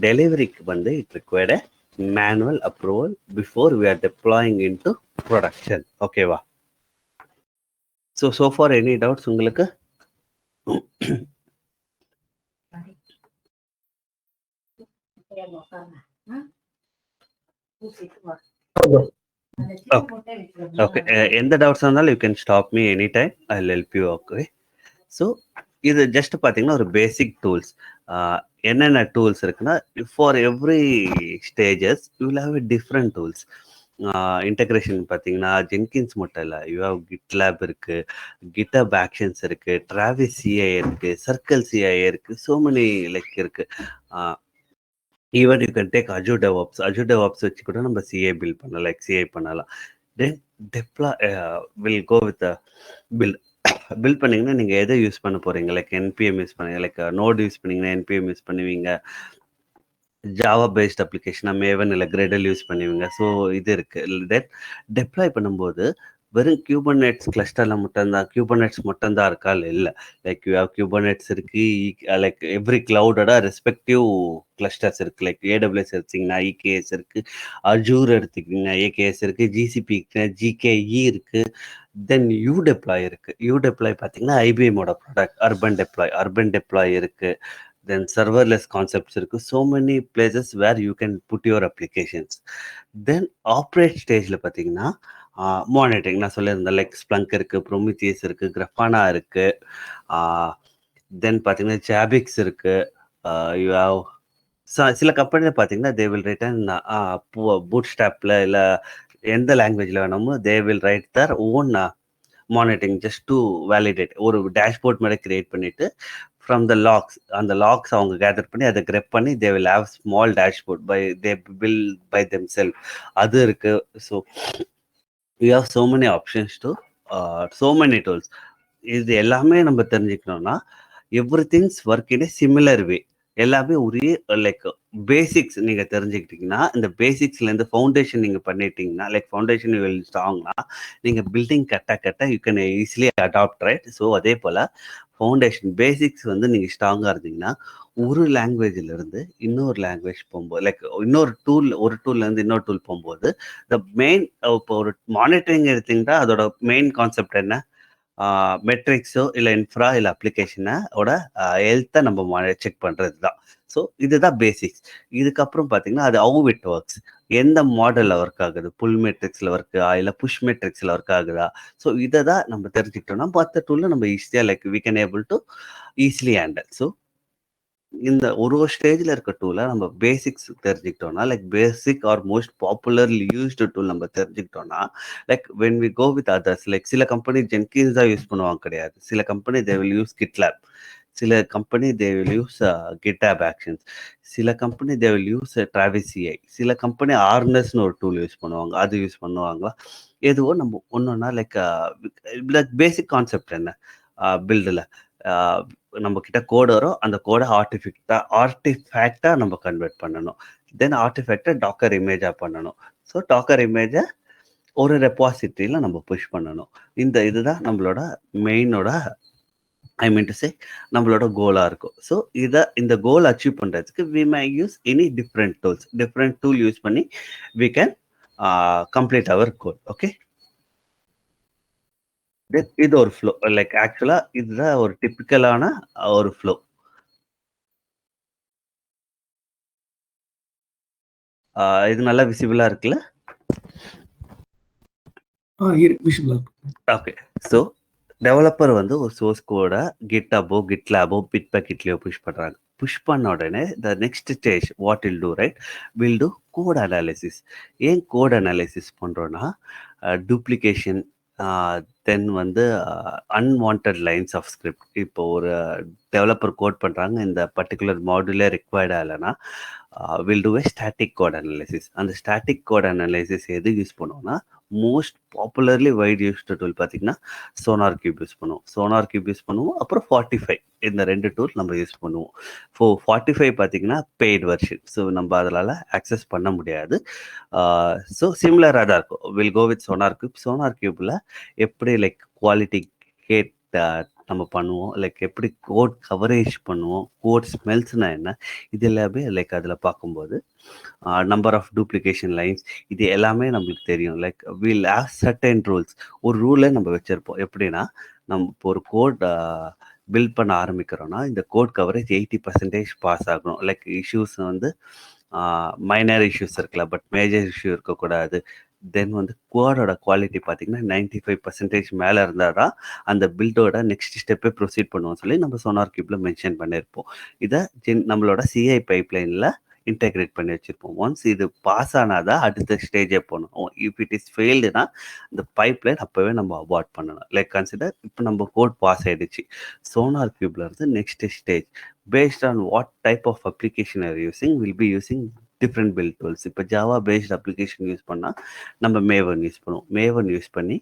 டெலிவரிக்கு வந்து it required manual approval before we are deploying into production. ஓகேவா? ஸோ ஃபார் எனி டவுட்ஸ் உங்களுக்கு? ஓகே, எந்த டவுட்ஸ் இருந்தாலும் you can stop me any time, I will help you. Okay, so இது just பார்த்தீங்கன்னா ஒரு பேசிக் டூல்ஸ். என்னென்ன tools இருக்குன்னா, for every stages you will have different tools. Integration பார்த்தீங்கன்னா ஜென்கின்ஸ் மட்டும் இல்லை, யூ ஹாவ் கிட்லேப் இருக்கு, கிட்டப் ஆக்ஷன்ஸ் இருக்கு, டிராவிஸ் சிஐ இருக்கு, சர்க்கிள் சிஐ இருக்கு, ஸோ மெனி லைக் இருக்கு. Even you can take Azure DevOps வச்சு கூட நம்ம சிஏ பில் பண்ணலாம், லைக் சிஐ பண்ணலாம். Then will go with build பண்ணிங்கன்னா நீங்கள் எதை யூஸ் பண்ண போகிறீங்க? லைக் என்பிஎம் யூஸ் பண்ணுங்க, லைக் நோட் யூஸ் பண்ணிங்கன்னா என்பிஎம் யூஸ் பண்ணுவீங்க, ஜாவா பேஸ்ட் அப்ளிகேஷனாக மேவன் இல்லை கிரெடல் யூஸ் பண்ணுவீங்க. ஸோ இது இருக்குது. தென் டெப்ளாய் பண்ணும்போது வெறும் கியூபர்நெட்ஸ் கிளஸ்டரில் மட்டும்தான் இருக்கா? இல்லை, லைக் யூ ஹேவ் கியூபர்நெட்ஸ் இருக்குது, லைக் எவ்ரி கிளவுடோட ரெஸ்பெக்டிவ் கிளஸ்டர்ஸ் இருக்குது. லைக் ஏடபிள்யூஎஸ் எடுத்திங்கன்னா இகேஎஸ் இருக்குது, அஜூர் எடுத்துக்கிட்டிங்கன்னா ஏகேஎஸ் இருக்குது, ஜிசிபி ஜிகேஇ இருக்குது, தென் யூ டெப்ளாய் பார்த்தீங்கன்னா ஐபிஎம்மோட ப்ராடக்ட் அர்பன் டெப்ளாய் இருக்குது, then serverless concepts இருக்கு. So many places where you can put your applications. Then operate stageல பார்த்தீங்கன்னா மானிட்டரிங் நான் சொல்லியிருந்தேன், லைக் ஸ்ப்ளங்க் இருக்கு, ப்ரோமித்தியஸ் இருக்கு, கிரஃபானா இருக்கு, தென் பார்த்தீங்கன்னா ஜாபிக்ஸ் இருக்கு. யூ ஹாவ் சில கம்பெனியில் பார்த்தீங்கன்னா தே வில் ரிட்டன் பூட் ஸ்டாப்ல இல்லை எந்த லாங்குவேஜில் வேணுமோ they will write their own monitoring just to validate. ஒரு டேஷ்போர்ட் மாதிரி கிரியேட் பண்ணிட்டு ஃப்ரம் த அந்த லாக்ஸ் அவங்க கேதர் பண்ணி அதை கிரெப் பண்ணி they will have small dashboard they will buy them self. அது இருக்கு. So you have so many options to so many tools. இது எல்லாமே நம்ம தெரிஞ்சுக்கணும்னா every things work in A similar வே. எல்லாமே ஒரே லைக் பேசிக்ஸ் நீங்க தெரிஞ்சுக்கிட்டீங்கன்னா, இந்த பேசிக்ஸ்லேருந்து ஃபவுண்டேஷன் நீங்க பண்ணிட்டீங்கன்னா, லைக் ஃபவுண்டேஷன் வில் ஸ்ட்ராங்னா நீங்க பில்டிங் கட்ட you can easily adapt, right? So அதே போல் ஃபவுண்டேஷன் பேசிக்ஸ் வந்து நீங்கள் ஸ்ட்ராங்காக இருந்தீங்கன்னா ஒரு லாங்குவேஜில் இருந்து இன்னொரு லாங்குவேஜ் போகும்போது, லைக் ஒரு டூல்லேருந்து இன்னொரு டூல் போகும்போது த மெயின், இப்போ ஒரு மானிட்டரிங் எடுத்தீங்கன்னா அதோட மெயின் கான்செப்ட் என்ன? மெட்ரிக்ஸோ இல்லை இன்ஃப்ரா இல்லை அப்ளிகேஷனோட ஹெல்த்தை நம்ம செக் பண்ணுறது தான். ஸோ இதுதான் பேசிக்ஸ். இதுக்கப்புறம் பார்த்தீங்கன்னா அது ஹவ் இட் ஒர்க்ஸ், எந்த மாடலில் ஒர்க் ஆகுது, புல் மெட்ரிக்ஸில் ஒர்க் இல்லை புஷ் மெட்ரிக்ஸில் ஒர்க் ஆகுதா? ஸோ இதை தான் நம்ம தெரிஞ்சுக்கிட்டோம்னா மற்ற டூலில் நம்ம ஈஸியாக like we can able to easily handle. So இந்த ஒரு ஸ்டேஜ்ல இருக்க டூல நம்ம பேசிக்ஸ் தெரிஞ்சுக்கிட்டோம்னா, like basic or most popularly used tool நம்ம தெரிஞ்சுக்கிட்டோம்னா, like when we go with others, like சில கம்பெனி ஜென்கின்ஸ் தான் யூஸ் பண்ணுவாங்க கிடையாது. சில company they will use GitLab. சில company they will use GitHub Actions. சில company they will use Travis CI. சில கம்பெனி ஆர்னஸ்னு ஒரு டூல் யூஸ் பண்ணுவாங்க. அது யூஸ் பண்ணுவாங்களா? எதுவோ நம்ம ஒன்னொன்னா லைக் பேசிக் கான்செப்ட் என்ன பில்டுல நம்ம கிட்ட கோட் வரும். அந்த கோடை ஆர்டிஃபேக்டா நம்ம கன்வெர்ட் பண்ணணும். தென் ஆர்டிஃபேக்டை டாக்கர் இமேஜா பண்ணணும். ஸோ டாக்கர் இமேஜை ஒரு ரெபாசிட்டரியில நம்ம புஷ் பண்ணணும். இதுதான் நம்மளோட மெயினோட நம்மளோட கோலா இருக்கும். ஸோ இந்த கோல் அச்சீவ் பண்றதுக்கு we may use any different tool use பண்ணி we can complete our goal. Okay, இது ஒரு ஃப்ளோ. லைக் ஆக்சுவலா இதுதான் ஒரு டிப்பிக்கலான ஒரு ஃப்ளோ. இது நல்லா விசிபிளா இருக்குல்ல? ஓகே. ஸோ டெவலப்பர் வந்து ஒரு சோர்ஸ் கோட GitHubஓ GitLabஓ Bitbucketலயோ புஷ் பண்றாங்க. புஷ் பண்ண உடனே the next stage what will do right, will do code analysis. ஏன் கோட் அனாலிசிஸ் பண்றோம்னா, டூப்ளிகேஷன், தென் வந்து அன்வான்ட் லைன்ஸ் ஆஃப் ஸ்கிரிப்ட். இப்போ ஒரு டெவலப்பர் கோட் பண்றாங்க, இந்த பர்டிகுலர் மாடியூலே ரிக்வயர்டா இல்லைன்னா will do a static code analysis. அந்த ஸ்டாட்டிக் கோட் அனாலிசிஸ் எது யூஸ் பண்ணுவோம்னா, most popularly wide used tool பார்த்தீங்கன்னா சோனார் கியூப் யூஸ் பண்ணுவோம். அப்புறம் 45, இந்த 2 டூல் நம்ம யூஸ் பண்ணுவோம். 45 பார்த்தீங்கன்னா பெய்ட் வெர்ஷன். ஸோ நம்ம அதனால ஆக்சஸ் பண்ண முடியாது. ஸோ சிமிலராக தான் இருக்கும். வில் கோ வித் சோனார் கியூப்ல எப்படி லைக் குவாலிட்டி கேட் நம்ம பண்ணுவோம், லைக் எப்படி கோட் கவரேஜ் பண்ணுவோம், கோட் ஸ்மெல்ஸ்னா என்ன, இது எல்லாமே லைக் அதில் பார்க்கும்போது நம்பர் ஆஃப் டூப்ளிகேஷன் லைன்ஸ், இது எல்லாமே நம்மளுக்கு தெரியும். Like will have certain rules. ஒரு ரூலை நம்ம வச்சிருப்போம். எப்படின்னா, நம்ம இப்போ ஒரு கோட் பில்ட் பண்ண ஆரம்பிக்கிறோம்னா, இந்த கோட் கவரேஜ் 80% பாஸ் ஆகணும். லைக் இஷ்யூஸ் வந்து மைனர் இஷ்யூஸ் இருக்கலாம், பட் மேஜர் இஷ்யூ இருக்கக்கூடாது. தென் வந்து கோடோட குவாலிட்டி பார்த்தீங்கன்னா 95% மேலே இருந்தால் தான் அந்த பில்டோட நெக்ஸ்ட் ஸ்டெப்பே ப்ரொசீட் பண்ணுவோம் சொல்லி நம்ம சோனார் கியூப்ல மென்ஷன் பண்ணியிருப்போம். இதை நம்மளோட சிஐ பைப்லைனில் இன்டெகிரேட் பண்ணி வச்சுருப்போம். ஒன்ஸ் இது பாஸ் ஆனாதான் அடுத்த ஸ்டேஜே போகணும். இஃப் இட் இஸ் ஃபெயில்டுனா இந்த பைப்லைன் அப்போவே நம்ம அவாய்ட் பண்ணணும். லைக் கன்சிடர் இப்போ நம்ம கோட் பாஸ் ஆகிடுச்சு, சோனார் கியூப்ல இருந்து next stage based on what type of application are using will be using different build tools. இப்போ ஜாவா பேஸ்ட் அப்ளிகேஷன் யூஸ் பண்ணால் நம்ம மேவன் யூஸ் பண்ணுவோம். மேவன் யூஸ் பண்ணி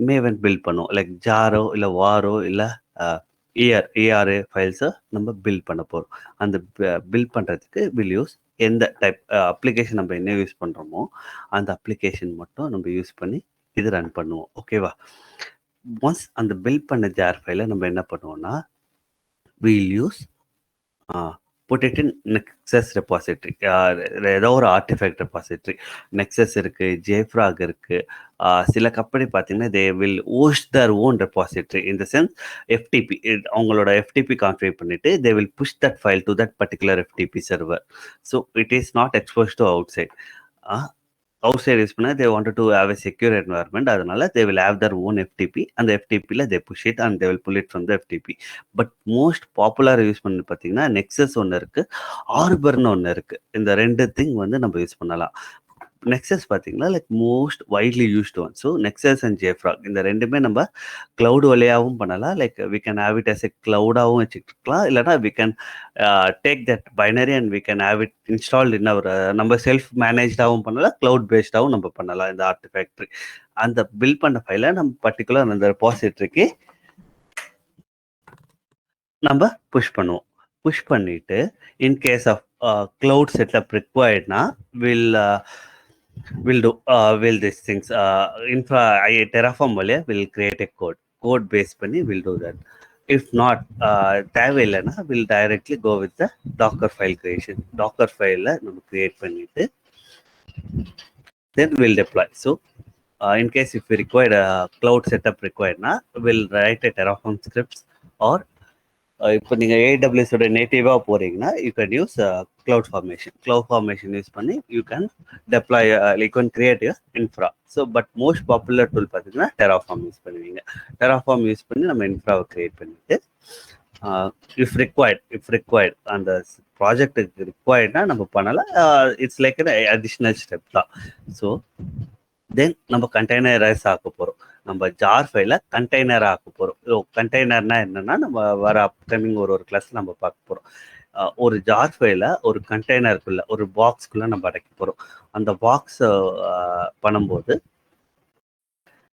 மேவன் பில்ட் பண்ணுவோம். லைக் ஜாரோ இல்லை வாரோ இல்லை ஏஆர்ஏ ஃபைல்ஸை நம்ம பில்ட் பண்ண போகிறோம். அந்த பில்ட் பண்ணுறதுக்கு வில் யூஸ் எந்த டைப் அப்ளிகேஷன் நம்ம என்ன யூஸ் பண்ணுறோமோ அந்த அப்ளிகேஷன் மட்டும் நம்ம யூஸ் பண்ணி இது ரன் பண்ணுவோம். ஓகேவா? ஒன்ஸ் அந்த பில்ட் பண்ண ஜார் ஃபைலை நம்ம என்ன பண்ணுவோம்னா, will use put it in Nexus repository. ஏதோ ஒரு ஆர்டிஃபேக்ட் ரெபாசிட்ரி. நெக்ஸஸ் இருக்கு, ஜேஃப்ராக் இருக்கு. சில கம்பெனி பார்த்தீங்கன்னா they will host their own repository. In the sense FTP, அவங்களோட எஃப்டிபி கான்ஃபிகர் பண்ணிட்டு they will push that file to that particular FTP server. So it is not expose to outside. Outside use பண்ணால் they wanted to have a secure environment. அதனால they will have their own FTP. அந்த எஃப்டிபியில் they push it and they will pull it from the FTP. But most popular use பண்ணி பார்த்தீங்கன்னா nexus ஒன்று இருக்குது, ஆர்பர்னு ஒன்று இருக்குது. இந்த 2 திங் வந்து நம்ம யூஸ் பண்ணலாம். நெக்ஸஸ் பார்த்தீங்கன்னா like most widely used one. So Nexus and JFrog இந்த ரெண்டுமே நம்ம க்ளவுட் வழியாகவும் பண்ணலாம். Like we can have it as a க்ளவுடாகவும் வச்சுக்கலாம். இல்லைனா we can take that binary and we can have it installed in our நம்ம செல்ஃப் மேனேஜ்டாகவும் பண்ணலாம், க்ளவுட் பேஸ்டாகவும் நம்ம பண்ணலாம். இந்த ஆர்டிஃபேக்ட்ரி அந்த பில்ட் பண்ண ஃபைலை நம்ம பர்டிகுலர் அந்த ரெபாசிட்ரிக்கு நம்ம புஷ் பண்ணுவோம். புஷ் பண்ணிட்டு in case of cloud setup ரிக்வயர்ட்னா will these things Terraform வழியா will create a code base பண்ணி will do that. If not தேவையில்லைன்னா will directly go with the docker file creation. docker file நம்ம create பண்ணிட்டு then we'll deploy. So in case if we require a cloud setup required na we'll write a Terraform scripts, or இப்போ நீங்கள் ஏடபிள்யூஎஸோட நேட்டிவாக போகிறீங்கன்னா you can use CloudFormation use பண்ணி you can deploy you can create your இன்ஃப்ரா. So but most popular tool பார்த்தீங்கன்னா Terraform use பண்ணுவீங்க. Terraform use பண்ணி நம்ம இன்ஃப்ராவை கிரியேட் பண்ணிட்டு இஃப் ரிக்வயர்ட் அந்த ப்ராஜெக்ட்டுக்கு ரிக்வயர்ட்னா நம்ம பண்ணலாம். இட்ஸ் லைக் அடிஷ்னல் ஸ்டெப் தான். ஸோ தென் நம்ம கண்டெய்னரைஸ் ஆக்க போகிறோம். நம்ம ஜார் ஃபைலை கண்டெய்னர் ஆக்க போகிறோம். ஸோ கண்டெய்னர்னா என்னன்னா நம்ம வர அப்கமிங் ஒரு கிளாஸ் நம்ம பார்க்க போகிறோம். ஒரு ஜார் ஃபைலை ஒரு கண்டெய்னருக்குள்ள ஒரு பாக்ஸ்க்குள்ள நம்ம அடைக்க போகிறோம். அந்த பாக்ஸ் பண்ணும்போது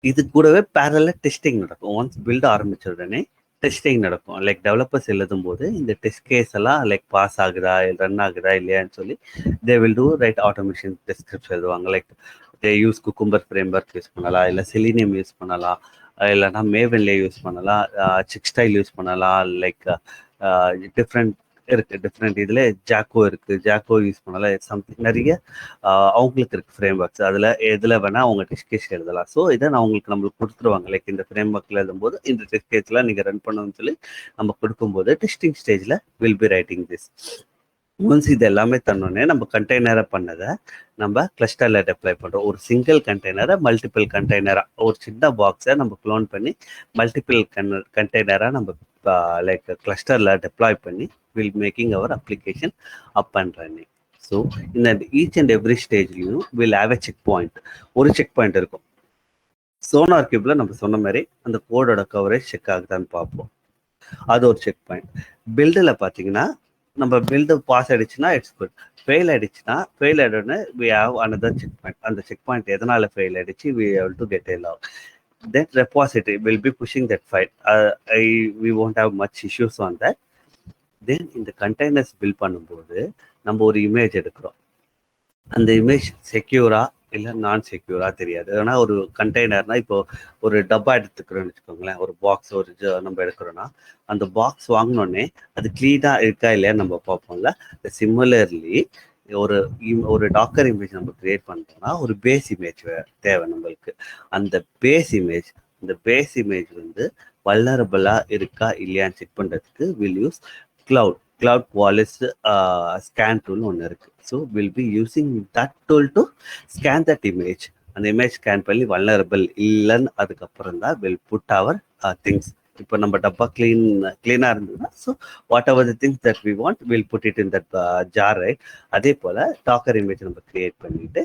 இது கூடவே பேரலா டெஸ்டிங் நடக்கும். ஒன்ஸ் பில்ட் ஆரம்பிச்ச உடனே டெஸ்டிங் நடக்கும். லைக் டெவலப்பர்ஸ் எழுதும் போது இந்த டெஸ்ட் கேஸ் எல்லாம் லைக் பாஸ் ஆகுதா, ரன் ஆகுதா இல்லையான்னு சொல்லி they will do write automation test எழுதுவாங்க. Like they use Cucumber framework use பண்ணலாம், இல்லை செலினியம் யூஸ் பண்ணலாம், இல்லைன்னா மேவன்லே யூஸ் பண்ணலாம், சிக்ஸ்டைல் யூஸ் பண்ணலாம். லைக் டிஃப்ரெண்ட் இருக்கு. டிஃப்ரெண்ட் இதில் ஜாக்கோ இருக்கு, ஜாக்கோ யூஸ் பண்ணலாம். சம்திங் நிறைய அவங்களுக்கு இருக்கு ஃப்ரேம் ஒர்க்ஸ். அதில் எதில் வேணால் அவங்க டெஸ்ட் கேஸ் எழுதலாம். ஸோ இதை நம்மளுக்கு கொடுத்துருவாங்க. லைக் இந்த ஃப்ரேம் ஒர்க்கில் எழுதும்போது இந்த டெஸ்ட் கேஸ்லாம் நீங்கள் ரன் பண்ணணும்னு சொல்லி நம்ம கொடுக்கும்போது டெஸ்டிங் ஸ்டேஜில் will be writing this. Once இது எல்லாமே தன்னோடனே நம்ம கண்டெய்னரை பண்ணதை நம்ம கிளஸ்டரில் டெப்ளை பண்ணுறோம். ஒரு சிங்கிள் கண்டெய்னரை மல்டிபிள் கண்டெய்னராக, ஒரு சின்ன பாக்ஸை நம்ம க்ளோன் பண்ணி மல்டிபிள் கண்டெய்னராக நம்ம லைக் கிளஸ்டரில் டெப்ளாய் பண்ணி will making our application up and running. So இந்த ஈச் அண்ட் எவ்ரி ஸ்டேஜ்லையும் will have a check point. ஒரு செக் பாயிண்ட் இருக்கும். சோனார் கியூப்ல நம்ம சொன்ன மாதிரி அந்த கோடோட கவரேஜ் செக் ஆகுதான்னு பார்ப்போம். அது ஒரு செக் பாயிண்ட். பில்டில் பார்த்தீங்கன்னா நம்ம பில்டு பாஸ் ஆயிடுச்சுன்னா இட்ஸ் குட். ஃபெயில் ஆயிடுச்சுன்னா ஃபெயில் ஆயிடுன்னு we have another check point. அந்த செக் பாயிண்ட் எதனால ஃபெயில் ஆயிடுச்சு we have to get a log. That repository will be pushing that file. We won't have much issues on that. Then இந்த containers build பண்ணும்போது நம்ம ஒரு image எடுக்கிறோம். அந்த image செக்யூரா இல்லை நான் செக்யூரா தெரியாது. ஏன்னா ஒரு கண்டெய்னர்னா இப்போ ஒரு டப்பா எடுத்துக்கிறோன்னு வச்சுக்கோங்களேன், ஒரு பாக்ஸ் ஒரு நம்ம எடுக்கிறோன்னா அந்த பாக்ஸ் வாங்கினோடனே அது க்ளீனாக இருக்கா இல்லையான்னு நம்ம பார்ப்போம்ல. சிமிலர்லி ஒரு டாக்கர் இமேஜ் நம்ம கிரியேட் பண்ணுறோம்னா ஒரு பேஸ் இமேஜ் தேவை நம்மளுக்கு. அந்த பேஸ் இமேஜ் வந்து வல்னரபிளாக இருக்கா இல்லையான்னு செக் பண்ணுறதுக்கு will use cloud Qualys scan டூல்னு ஒன்று இருக்குது. So will be using that tool to scan that image. அந்த இமேஜ் ஸ்கேன் பண்ணி வல்னரபிள் இல்லைன்னு அதுக்கப்புறம் தான் வில் புட் அவர் திங்ஸ். இப்போ நம்ம டப்பா கிளீனாக இருந்ததுன்னா so whatever the things that we want will put it in that jar, right? அதே போல் டாக்கர் இமேஜ் நம்ம கிரியேட் பண்ணிட்டு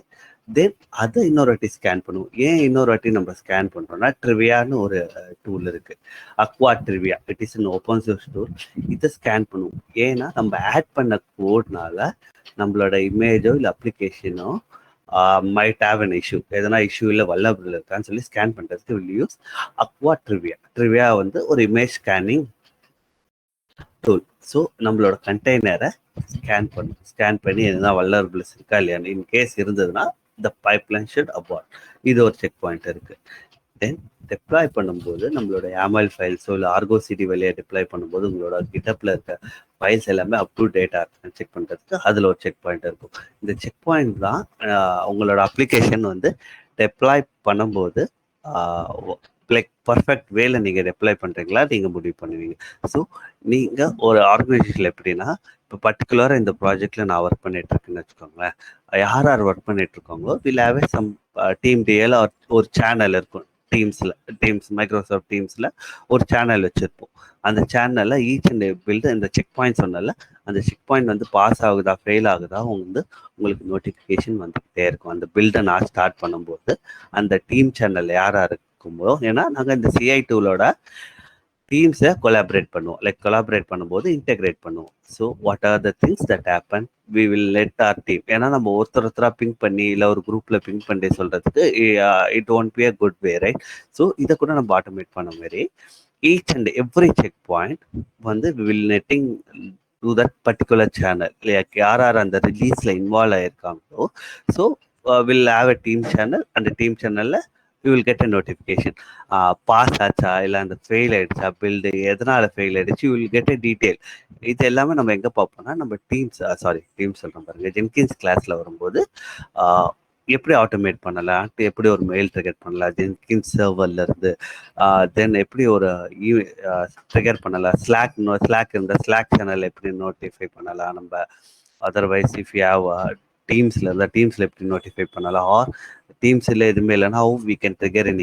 தென் அதை இன்னொரு வாட்டி ஸ்கேன் பண்ணுவோம். ஏன் இன்னொரு வாட்டி நம்ம ஸ்கேன் பண்ணுறோம்னா ட்ரிவியான்னு ஒரு டூல் இருக்குது, Aqua trivia. It is an open source tool. இதை ஸ்கேன் பண்ணுவோம். ஏன்னா நம்ம ஆட் பண்ண கோட்னால நம்மளோட இமேஜோ இல்லை அப்ளிகேஷனோ மைட் ஹேவ் அன் இஷ்யூ, எதனா இஷ்யூ இல்லை வல்லபிள் இருக்கான்னு சொல்லி ஸ்கேன் பண்ணுறதுக்கு வில் யூஸ் அக்வா ட்ரிவியா வந்து ஒரு இமேஜ் ஸ்கேனிங் டூல். ஸோ நம்மளோட கண்டெய்னரை ஸ்கேன் பண்ணி எதுனா வல்லபிள்ஸ் இருக்கா இல்லையான்னு இன்கேஸ் இருந்ததுன்னா த பைப்லைன் ஷுட் அபார்ட். இது ஒரு செக் பாயிண்ட் இருக்குது. தென் டெப்ளாய் பண்ணும்போது நம்மளோட YAML ஃபைல்ஸோ இல்லை ஆர்கோ சிடி வழியாக டெப்ளாய் பண்ணும்போது உங்களோட கிட்டப்பில் இருக்க ஃபைல்ஸ் எல்லாமே அப் டு டேட்டா இருக்குன்னு செக் பண்ணுறதுக்கு அதில் ஒரு செக் பாயிண்ட் இருக்கும். இந்த செக் பாயிண்ட் தான் உங்களோட அப்ளிகேஷன் வந்து டெப்ளாய் பண்ணும்போது லைக் பர்ஃபெக்ட் வேல நீங்கள் டெப்ளாய் பண்ணுறீங்களா நீங்கள் முடிவு பண்ணுவீங்க. ஸோ நீங்கள் ஒரு ஆர்கனைசேஷனில் எப்படின்னா இப்போ பர்டிகுலராக இந்த ப்ராஜெக்டில் நான் ஒர்க் பண்ணிட்டு இருக்கேன்னு வச்சுக்கோங்களேன், யார் ஒர்க் பண்ணிட்டு இருக்காங்களோ will have some team TL ஒரு சேனல் இருக்கும். டீம்ஸ் மைக்ரோசாஃப்ட் டீம்ஸில் ஒரு சேனல் வச்சுருப்போம். அந்த சேனலில் ஈச் அண்ட் பில்டு இந்த செக் பாயிண்ட் சொன்னால அந்த செக் பாயிண்ட் வந்து பாஸ் ஆகுதா ஃபெயில் ஆகுதா உங்களுக்கு நோட்டிஃபிகேஷன் வந்துக்கிட்டே இருக்கும். அந்த பில்டை நான் ஸ்டார்ட் பண்ணும்போது அந்த டீம் சேனல் யாராக இருக்கும்போது, ஏன்னா நாங்கள் இந்த சிஐ டூலோட டீம்ஸை கொலாபரேட் பண்ணும்போது இன்டெகிரேட் பண்ணுவோம். So what are the things that happen we will let our team. ஏன்னா நம்ம ஒருத்தராக பிங்க் பண்ணி இல்லை ஒரு குரூப்பில் பிங்க் பண்ணி சொல்கிறதுக்கு it won't be a good way, right? So இதை கூட நம்ம ஆட்டோமேட் பண்ண மாதிரி each and every check point வந்து we will netting to that particular channel. Like யார் அந்த ரிலீஸில் இன்வால்வ் ஆகிருக்காங்களோ so will have a team channel. அந்த டீம் சேனலில் you will get a notification. Pass ஆச்சா இல்லை அந்த ஃபெயில் ஆகிடுச்சா, பில்டு எதனால் ஃபெயில் ஆகிடுச்சு, you will get a detail. இது எல்லாமே நம்ம எங்கே பார்ப்போம்னா நம்ம டீம் சொல்கிறோம் பாருங்க, ஜென்கின்ஸ் கிளாஸில் வரும்போது எப்படி ஆட்டோமேட் பண்ணலாம், எப்படி ஒரு மெயில் ட்ரிகர் பண்ணலாம் ஜென்கின்ஸ் சர்வர்லேருந்து, தென் எப்படி ஒரு ட்ரிகர் பண்ணலாம் ஸ்லாக் இருந்தால் ஸ்லாக் சேனல் எப்படி நோட்டிஃபை பண்ணலாம் நம்ம. அதர்வைஸ் இஃப் யூ ஹேவ் டீம்ஸில் எப்படி நோட்டிஃபை பண்ணலாம், ஆர் டீம்ஸ் இல்லை எதுவுமே இல்லைன்னா ஹவு வி கேன் ட்ரிகர் இன்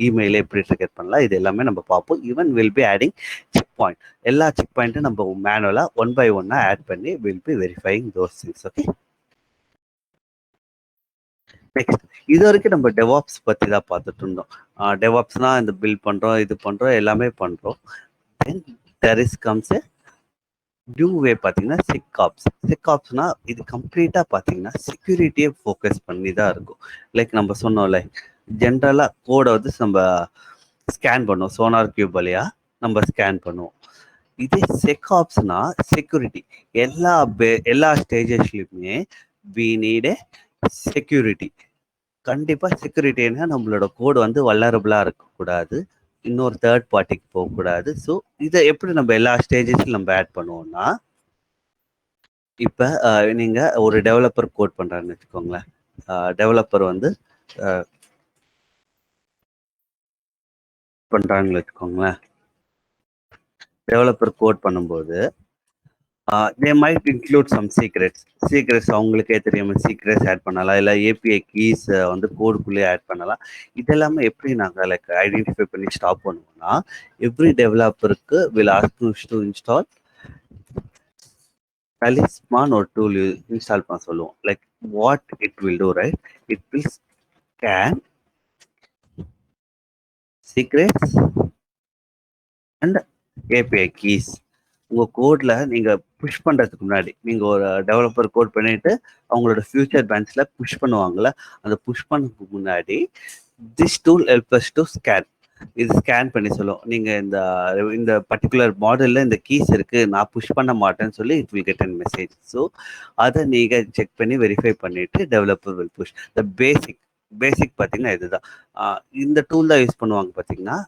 இமெயிலே எப்படி ட்ரிகர் பண்ணலாம், இது எல்லாமே நம்ம பார்ப்போம். Even will be adding check point. எல்லா செக் பாயிண்ட்டும் நம்ம மேனுவலாக ஒன் பை ஒன்னாக ஆட் பண்ணி will be verifying those things. Okay, next இது வரைக்கும் நம்ம டெவாப்ஸ் பற்றி தான் பார்த்துட்டு இருந்தோம். டெவாப்ஸ்னா இந்த பில் பண்ணுறோம், இது பண்ணுறோம், எல்லாமே பண்ணுறோம். Then there is comes new வே பார்த்தீங்கன்னா சிக்காப்ஸ். சிக்காப்ஸ்னா இது கம்ப்ளீட்டாக பார்த்தீங்கன்னா செக்யூரிட்டியை ஃபோக்கஸ் பண்ணி தான் இருக்கும். லைக் நம்ம சொன்னோம்ல, ஜென்ரலாக கோடை வந்து நம்ம ஸ்கேன் பண்ணுவோம், சோனார் கியூப் வழியா நம்ம ஸ்கேன் பண்ணுவோம். இதே செக்காப்ஸ்னா செக்யூரிட்டி. எல்லா ஸ்டேஜஸ்லையுமே வி நீட் செக்யூரிட்டி. கண்டிப்பாக செக்யூரிட்டின்னா நம்மளோட கோடு வந்து வல்லரபுளாக இருக்கக்கூடாது, இன்னொரு தேர்ட் பார்ட்டிக்கு போகக்கூடாது. ஸோ இதை எப்படி நம்ம எல்லா ஸ்டேஜஸ்லையும் நம்ம ஆட் பண்ணுவோம்னா, இப்போ நீங்கள் ஒரு டெவலப்பர் கோட் பண்ணுறாருன்னு வச்சுக்கோங்களேன். டெவலப்பர் வந்து பண்ணுறாங்கன்னு வச்சுக்கோங்களேன். டெவலப்பர் கோட் பண்ணும்போது they might include some secrets அவங்களுக்கே தெரியாமல் சீக்ரெட்ஸ் ஆட் பண்ணலாம், இல்லை ஏபிஐ கீஸ் வந்து கோடுக்குள்ளேயே ஆட் பண்ணலாம். இதெல்லாமே எப்படி நாங்கள் லைக் ஐடென்டிஃபை பண்ணி ஸ்டாப் பண்ணுவோம்னா, எவ்ரி டெவலப்பருக்கு will ask to install talisman ஒரு டூல் இன்ஸ்டால் பண்ண சொல்லுவோம். Like what it will do, right, it will scan secrets and API keys. உங்கள் கோடில் நீங்கள் புஷ் பண்ணுறதுக்கு முன்னாடி, நீங்கள் ஒரு டெவலப்பர் கோட் பண்ணிவிட்டு அவங்களோட ஃபியூச்சர் பேங்க்ஸில் புஷ் பண்ணுவாங்கள்ல, அந்த புஷ் பண்ணதுக்கு முன்னாடி this tool help us to scan. இது ஸ்கேன் பண்ணி சொல்லும், நீங்கள் இந்த பர்டிகுலர் மாடலில் இந்த கீஸ் இருக்குது, நான் புஷ் பண்ண மாட்டேன்னு சொல்லி it will get an message. So அதை நீங்கள் செக் பண்ணி வெரிஃபை பண்ணிவிட்டு டெவலப்பர் வில் புஷ். த பேசிக் பார்த்தீங்கன்னா இதுதான். இந்த டூல் தான் யூஸ் பண்ணுவாங்க பார்த்தீங்கன்னா.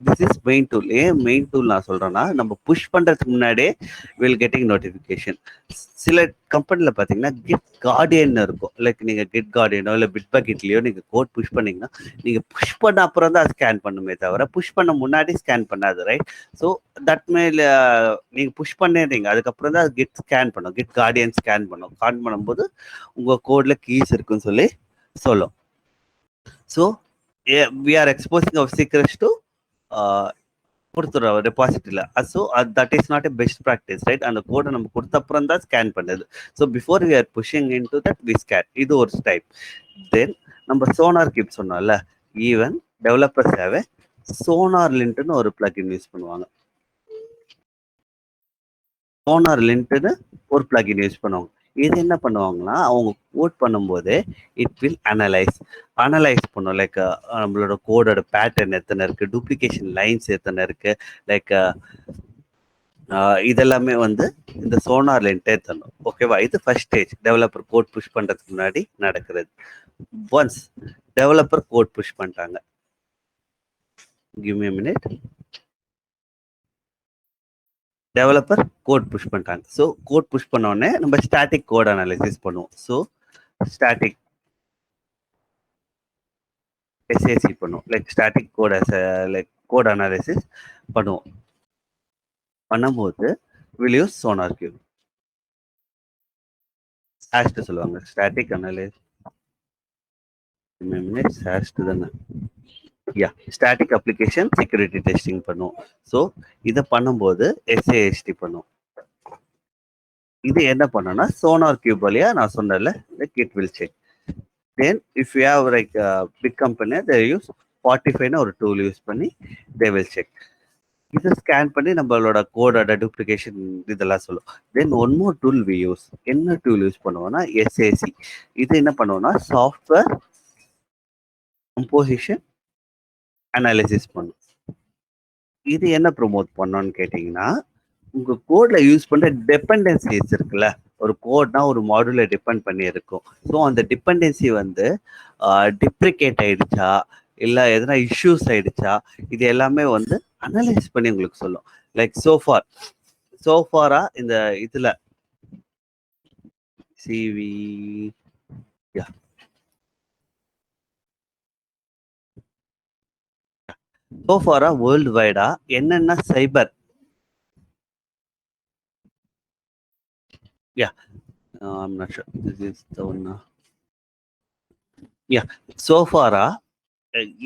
This is main tool. ஏன் மெயின் டூல் நான் சொல்கிறேன்னா, நம்ம புஷ் பண்ணுறதுக்கு முன்னாடியே வில் கெட்டிங் நோட்டிஃபிகேஷன். சில கம்பெனியில் பார்த்தீங்கன்னா கிட் கார்டியன் இருக்கும். லைக் நீங்கள் கிட் கார்டியனோ இல்லை பிட் பக்கெட்லையோ நீங்கள் கோட் புஷ் பண்ணிங்கன்னா, நீங்கள் புஷ் பண்ண அப்புறம் தான் ஸ்கேன் பண்ணுமே தவிர புஷ் பண்ண முன்னாடி ஸ்கேன் பண்ணாது, ரைட்? ஸோ தட் மேல் நீங்கள் புஷ் பண்ணிடுறீங்க, அதுக்கப்புறம் தான் கிட் ஸ்கேன் பண்ணும், கிட் கார்டியன் ஸ்கேன் பண்ணும்போது உங்கள் கோடில் கீஸ் இருக்குன்னு சொல்லி சொல்லும். So we are exposing our secrets to கொடுத்துருவோம் டெபாசிட்டில். So that is not a best practice, right? அந்த கோடை நம்ம கொடுத்த அப்புறம் தான் ஸ்கேன் பண்ணுது. So before we are pushing in to that we scan. இது ஒரு டைப். தென் நம்ம சோனார் கிப் சொன்னோம்ல, ஈவன் டெவலப்பர்ஸ் ஹேவ் சோனார் லிண்ட்னு ஒரு பிளக்இன் யூஸ் பண்ணுவாங்க. சோனார் லிண்ட்னு ஒரு பிளக்இன் யூஸ் பண்ணுவாங்க. இது என்ன பண்ணுவாங்கன்னா, அவங்க கோட் பண்ணும்போது இட் வில் அனலைஸ் பண்ணும். லைக் நம்மளோட கோடோட பேட்டர்ன் எத்தனை இருக்கு, டூப்ளிகேஷன் லைன்ஸ் எத்தனை இருக்கு, லைக் இதெல்லாமே வந்து இந்த சோனார் லிண்டே தரணும். ஓகேவா? இது first stage, developer code push பண்றதுக்கு முன்னாடி நடக்கிறது. ஒன்ஸ் டெவலப்பர் கோட் புஷ் பண்ணிட்டாங்க, give me a minute. Developer code push பண்ணிட்டாங்க. ஸோ கோட் புஷ் பண்ண உடனே நம்ம ஸ்டாட்டிக் கோட் அனாலிசிஸ் பண்ணுவோம். ஸோ ஸ்டாட்டிக் எஸ்ஏசி பண்ணுவோம். Like static code like code analysis பண்ணுவோம். பண்ணும்போது will use SonarQube. SAST சொல்லுவாங்க, ஸ்டாட்டிக் அனாலிசிஸ் தானே, yeah, static application security testing பண்ணுவோம். ஸோ இதை பண்ணும்போது எஸ்ஏஎஸ்டி பண்ணுவோம். இது என்ன பண்ணோம்னா சோனார் கியூப் வழியா நான் சொன்னல, like it will check. Then if you have like big company, they use ஸ்பாட்டிஃபைன்னு ஒரு டூல் யூஸ் பண்ணி தே வில் செக். இதை ஸ்கேன் பண்ணி நம்மளோட கோடோட டூப்ளிகேஷன் இதெல்லாம் சொல்லும். Then one more tool we use. என்ன டூல் யூஸ் பண்ணுவோம்னா எஸ்ஏசி. இது என்ன பண்ணுவோம்னா சாஃப்ட்வேர் கம்போசிஷன் அனாலிசிஸ் பண்ணும். இது என்ன ப்ரொமோட் பண்ணோன்னு கேட்டிங்கன்னா, உங்கள் கோடில் யூஸ் பண்ணுற டிபெண்டன்சிஸ் இருக்குல்ல, ஒரு கோட்னா ஒரு மாடியூலை டிபெண்ட் பண்ணி இருக்கும். ஸோ அந்த டிபெண்டன்சி வந்து டிப்ரிகேட் ஆயிடுச்சா, இல்லை எதனா இஷ்யூஸ் ஆயிடுச்சா, இது எல்லாமே வந்து அனலைஸ் பண்ணி உங்களுக்கு சொல்லும். லைக் சோஃபாரா இந்த இதில் சிவி சோஃபாரா வேர்ல்டு வைடா என்னென்ன cyber I'm not sure this is the one. Yeah. So ஃபாரா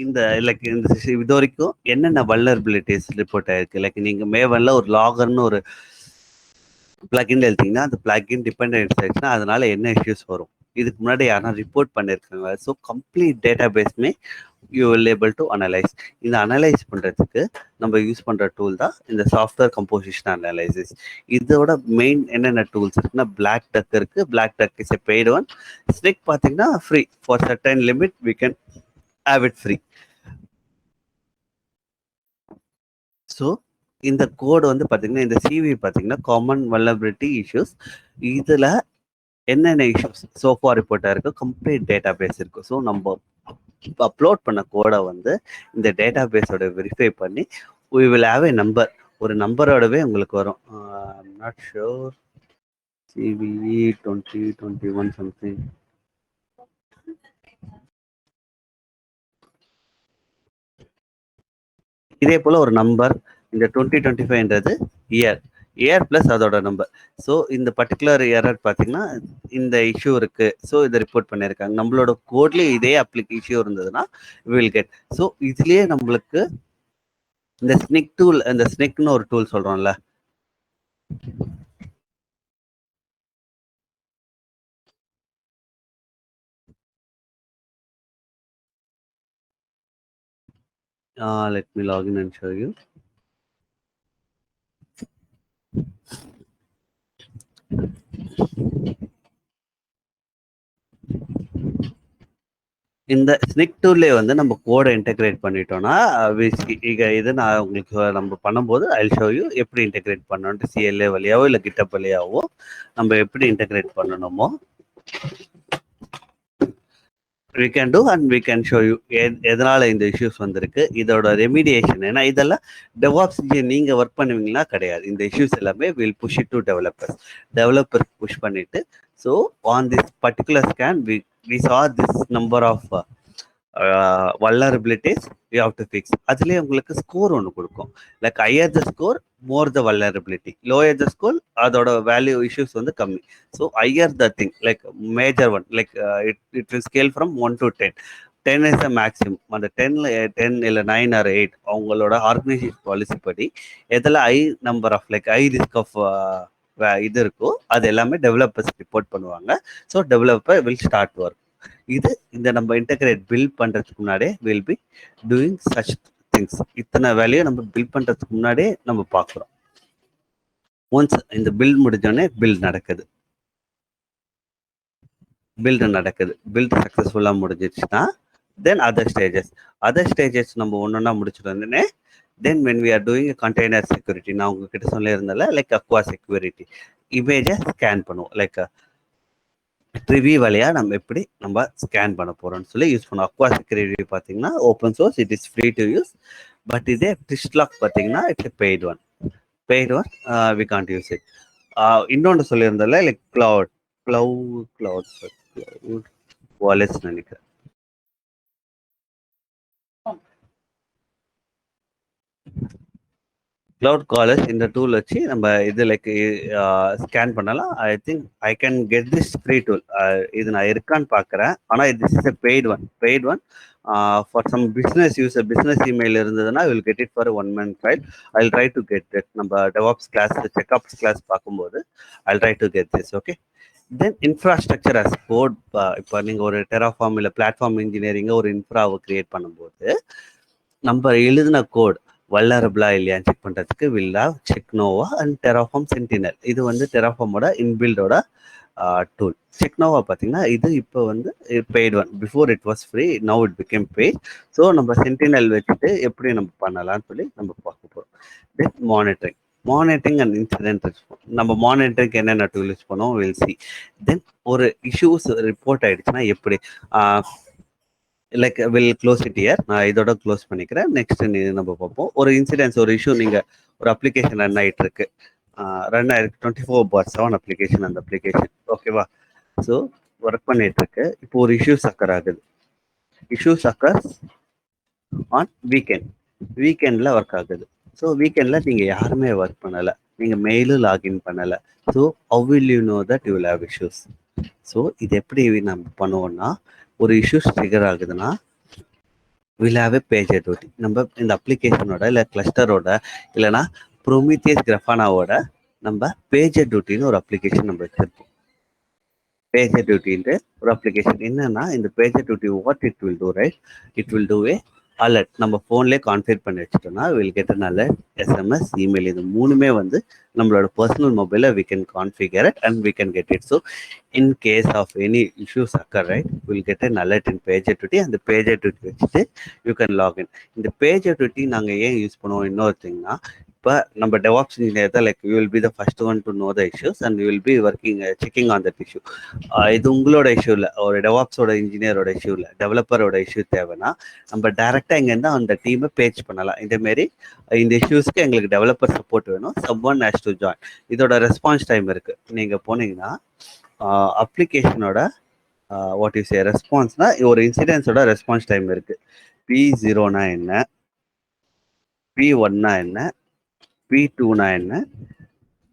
இந்த லைக் இந்த இதுவரைக்கும் என்னென்ன வல்னரபிலிட்டிஸ் ரிப்போர்ட் ஆயிருக்கு? லைக் நீங்க மேவன்ல ஒரு லாகர்ன்னு ஒரு பிளகின் எழுதிங்கன்னா, அந்த பிளகின் டிபெண்டன்ஸ் ஆயிடுச்சுன்னா, அதனால என்ன இஷ்யூஸ் வரும்? இதுக்கு முன்னாடி யாருனா ரிப்போர்ட் பண்ணியிருக்காங்க. ஸோ கம்ப்ளீட் டேட்டாபேஸ்மே you will able to analyse. இந்த அனலைஸ் பண்றதுக்கு நம்ம யூஸ் பண்ற டூல் தான் இந்த சாஃப்ட்வேர் கம்போசிஷன் அனலைசிஸ். இதோட மெயின் என்னென்ன டூல்ஸ் இருக்குன்னா, பிளாக் டக் இருக்கு. Black duck is a paid one. Snyk பார்த்தீங்கன்னா free. For certain limit we can have it free. So இந்த கோடு வந்து பார்த்தீங்கன்னா, இந்த சிவி பார்த்தீங்கன்னா, காமன் வல்னரபிலிட்டி இஷ்யூஸ். இதுல என்னென்ன இஷ்யூஸ் சோஃபா ரிப்போர்ட்டா இருக்கு, கம்ப்ளீட் டேட்டா பேஸ் இருக்கு. ஸோ நம்ம அப்லோட் பண்ண கோடை வந்து இந்த டேட்டா பேஸோட வெரிஃபை பண்ணி we will have a number. ஒரு நம்பரோடவே உங்களுக்கு வரும். Not sure சிவிஇ 2021 something. இதே போல ஒரு நம்பர். இந்த 2025ன்றது இயர். இயர் பிளஸ் அதோட நம்பர். ஸோ இந்த பர்டிகுலர் எரர் பார்த்தீங்கன்னா இந்த இஷ்யூ இருக்கு. ஸோ இதை ரிப்போர்ட் பண்ணியிருக்காங்க. நம்மளோட கோட்லேயே இதே இஷ்யூ இருந்ததுன்னா வில் கெட். ஸோ இதுலயே நம்மளுக்கு இந்த ஸ்னிக் டூல், இந்த ஸ்னிக்னு ஒரு டூல் சொல்றோம்ல, let me log in and show you. இந்த ஸ்னிக் டூல்லே வந்து நம்ம கோடை இன்டெகிரேட் பண்ணிட்டோம்னா இது நான் உங்களுக்கு நம்ம பண்ணும்போது ஐ ஷோ யூ எப்படி இன்டெகிரேட் பண்ணணும். சிஎல்ஏ வழியாவோ இல்லை கிட்டப் வழியாவோ நம்ம எப்படி இன்டெகிரேட் பண்ணணுமோ we can do and we can show you எதனால இந்த இஷ்யூஸ் வந்திருக்கு, இதோட ரெமிடியேஷன். ஏன்னா இதெல்லாம் டெவாப்ஸ் நீங்க ஒர்க் பண்ணுவீங்களா கிடையாது. இந்த இஷ்யூஸ் எல்லாமே will push it to developer push பண்ணிட்டு. So on this particular scan we saw this number of vulnerabilities we have to fix. அதுலேயே உங்களுக்கு ஸ்கோர் ஒன்று கொடுக்கும். லைக் ஹையர் த ஸ்கோர் மோர் த வல்னரபிலிட்டி, லோயர் த ஸ்கோர் அதோட வேல்யூ இஷ்யூஸ் வந்து கம்மி. So higher the thing like major one like it will scale from 1 to 10. 10 is a maximum. அந்த 10 இல்லை 9 or 8 அவங்களோட ஆர்கனைசேஷன் பாலிசி படி எதில் high number of like high risk of இது இருக்கோ அது எல்லாமே டெவலப்பர்ஸ் ரிப்போர்ட் பண்ணுவாங்க. So developer will start work. இது இந்த நம்ம இன்டெகிரேட் பில்ட் பண்றதுக்கு முன்னாடியே will be doing such things. இத்தனை வேலையை நம்ம பில்ட் பண்றதுக்கு முன்னாடியே நம்ம பார்க்குறோம். ஒன்ஸ் இந்த பில்ட் முடிஞ்சோடனே பில்ட் நடக்குது. பில்ட் சக்ஸஸ்ஃபுல்லாக முடிஞ்சிருச்சுன்னா தென் அதர் ஸ்டேஜஸ் நம்ம ஒன்றா முடிச்சுட்டு வந்தோடனே then when we are doing container security, நான் உங்ககிட்ட சொல்லியிருந்தேன்ல, லைக் அக்வா செக்யூரிட்டி இமேஜை ஸ்கேன் பண்ணுவோம். லைக் ட்ரிவி வழியா நம்ம எப்படி நம்ம ஸ்கேன் பண்ண போறோம்னு சொல்லி யூஸ் பண்ணுவோம். அக்வா செக்யூரிட்டி பார்த்தீங்கன்னா open source, it is free to use. But இதே ட்விஸ்ட்லாக் பார்த்தீங்கன்னா it's paid one. We can't use it. இன்னொன்று சொல்லியிருந்தல லைக் கிளவுட் வாலெட்ஸ் நினைக்கிறேன். கிளவுட் காலர்ஸ் இந்த டூல் வச்சு நம்ம இது லைக் ஸ்கேன் பண்ணலாம். I think I can get this free tool. இது நான் இருக்கான்னு பார்க்குறேன். ஆனால் this is a paid one for some business email இருந்ததுன்னா will get it for 1 month trial. I try to get it. நம்ம டெவாப்ஸ் கிளாஸ் செக்அப்ஸ் கிளாஸ் பார்க்கும்போது I try to get this. Okay. Then infrastructure as code. இப்போ நீங்கள் ஒரு terraform இல்லை platform இன்ஜினியரிங்கை ஒரு இன்ஃப்ராவை create பண்ணும்போது நம்ம எழுதின கோட் வல்லரபிளா இல்லையான்னு செக் பண்றதுக்கு will have Checkov and Terraform Sentinel. இது வந்து டெராஃபார்மோட இன்பில்டோட டூல். செக்னோவா பார்த்தீங்கன்னா இது இப்போ வந்து paid one. Before it was free, now it became paid. So நம்ம சென்டினல் வச்சுட்டு எப்படி நம்ம பண்ணலாம்னு சொல்லி நம்ம பார்க்க போகிறோம். தென் மானிட்டரிங் அண்ட் இன்சிடென்ட் ரெஸ்பான்ஸ். நம்ம மானிட்டரிங் என்னென்ன டூல் யூஸ் பண்ணுவோம் வில் சி. தென் ஒரு இஷ்யூஸ் ரிப்போர்ட் ஆயிடுச்சுன்னா எப்படி like will close it year. நான் இதோட க்ளோஸ் பண்ணிக்கிறேன். நெக்ஸ்ட் நம்ம பார்ப்போம். ஒரு இன்சிடென்ட்ஸ், ஒரு இஷ்யூ, நீங்கள் ஒரு அப்ளிகேஷன் ரன் ஆகிட்டு இருக்கு. 24/7 அப்ளிகேஷன். அந்த அப்ளிகேஷன் ஓகேவா. ஸோ ஒர்க் பண்ணிட்டு இருக்கு. இப்போ ஒரு இஷ்யூஸ் அக்கர் ஆகுது. இஷ்யூஸ் அக்கர்ஸ் ஆன் வீக்கெண்டில் ஒர்க் ஆகுது. ஸோ வீக்கெண்டில் நீங்கள் யாருமே ஒர்க் பண்ணலை, நீங்கள் மெயிலும் லாகின் பண்ணலை. So how will you know that you will have issues? So இது எப்படி நம்ம பண்ணுவோம்னா ஒரு இஷ்யூஸ் ட்ரிகர் ஆகுதுன்னா will have a PagerDuty. நம்ம இந்த அப்ளிகேஷனோட இல்லை கிளஸ்டரோட இல்லைன்னா ப்ரோமித்தியஸ் கிராஃபானாவோட நம்ம பேஜர் டியூட்டின்னு ஒரு அப்ளிகேஷன் நம்ம வச்சிருப்போம். பேஜர் டியூட்டின்ட்டு ஒரு அப்ளிகேஷன் என்னன்னா, இந்த PagerDuty what it will do right, it will do a alert. நம்ம ஃபோன்லேயே கான்ஃபிகர் பண்ணி வச்சுட்டோம்னா will get an alert, SMS, email. இது மூணுமே வந்து நம்மளோட பர்சனல் மொபைலில் we can configure it and we can get it. So in case of any issues occur right, will get an alert in PagerDuty. அந்த PagerDuty வச்சுட்டு you can login. இந்த PagerDuty நாங்கள் ஏன் use பண்ணுவோம் இன்னொரு திங்னா, இப்போ நம்ம DevOps engineer தான், like you will be the first one to know the issues and you will be working checking on that issue. இது உங்களோட இஷ்யூ இல்லை, ஒரு டெவாப்ஸோட இன்ஜினியரோட இஷ்யூ இல்லை, டெவலப்பரோட இஷ்யூ தேவைன்னா நம்ம டேரெக்டாக இங்கேருந்து அந்த டீமை பேஜ் பண்ணலாம். இதேமாரி இந்த இஷ்யூஸ்க்கு எங்களுக்கு டெவலப்பர் சப்போர்ட் வேணும், someone has to join. இதோட ரெஸ்பான்ஸ் டைம் இருக்குது. நீங்கள் போனீங்கன்னா அப்ளிகேஷனோட வாட் யூ சே ரெஸ்பான்ஸ்னா ஒரு இன்சிடென்ஸோட ரெஸ்பான்ஸ் டைம் இருக்குது. P0னா என்ன, P1னா என்ன, P2னா என்ன,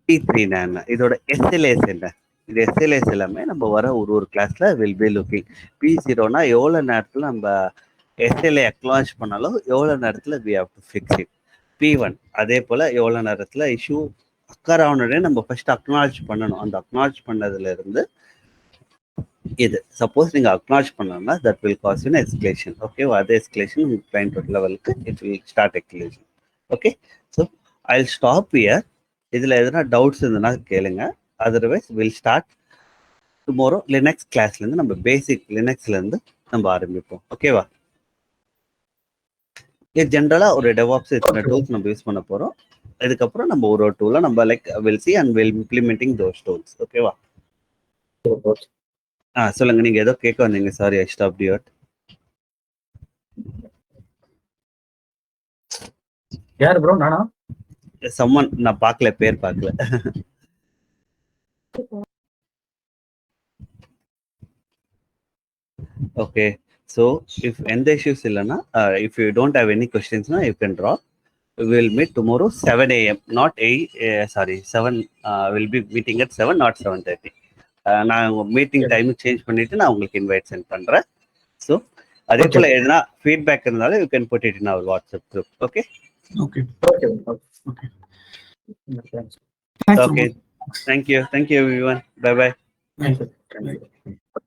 P3னா என்ன, இதோட எஸ்எல்ஏஸ் என்ன. இது எஸ்எல்ஏஸ் எல்லாமே நம்ம வர ஒரு கிளாஸ்ல வில் பி லுக்கிங். P0னா எவ்வளோ நேரத்தில் நம்ம எஸ்எல்ஏ அக்னாலஜ் பண்ணாலும் எவ்வளோ நேரத்தில் we have to fix it. P1 அதே போல் எவ்வளோ நேரத்தில் இஷ்யூ அக்கர் ஆனோடனே நம்ம ஃபர்ஸ்ட் அக்னாலஜ் பண்ணணும். அந்த அக்னாலஜ் பண்ணதுல இருந்து இது சப்போஸ் நீங்கள் அக்னாலஜ் பண்ணணும்னா that will cause in escalation. Okay, அதே எஸ்கலேஷன் கிளைண்ட் லெவலுக்கு it will start escalation. Okay, so I will stop here. இதில் எதனா டவுட்ஸ் இருந்ததுன்னா கேளுங்க. Otherwise will start tomorrow Linux கிளாஸ்லேருந்து. நம்ம பேசிக் லினக்ஸ்லேருந்து நம்ம ஆரம்பிப்போம். ஓகேவா? இது ஜென்ரலாக ஒரு டெவாப்ஸ் இத்தனை டூல்ஸ் நம்ம யூஸ் பண்ண போகிறோம். இதுக்கப்புறம் நம்ம ஒரு டூலை நம்ம like will see and will implementing those tools. ஓகேவா? சொல்லுங்க, நீங்க ஏதோ கேட்க வந்தீங்க. Sorry, I stopped you. யார் ப்ரோ? நானா? someone நான் பார்க்கல, பேர் பார்க்கல. ஓகே, so if எந்த issues இல்லைன்னா if you don't have any questions na you can drop. We will meet tomorrow 7 a.m. not 8 sorry 7 will be meeting at 7 not 7:30. நான் உங்க மீட்டிங் டைம் சேஞ்ச் பண்ணிட்டு நான் உங்களுக்கு இன்வைட் சென்ட் பண்றேன். So அதே போல எதுனா ஃபீட்பேக் இருந்தாலும் you can put it in our WhatsApp group. Okay okay okay okay. Okay, thank you everyone. Bye bye. Thank you.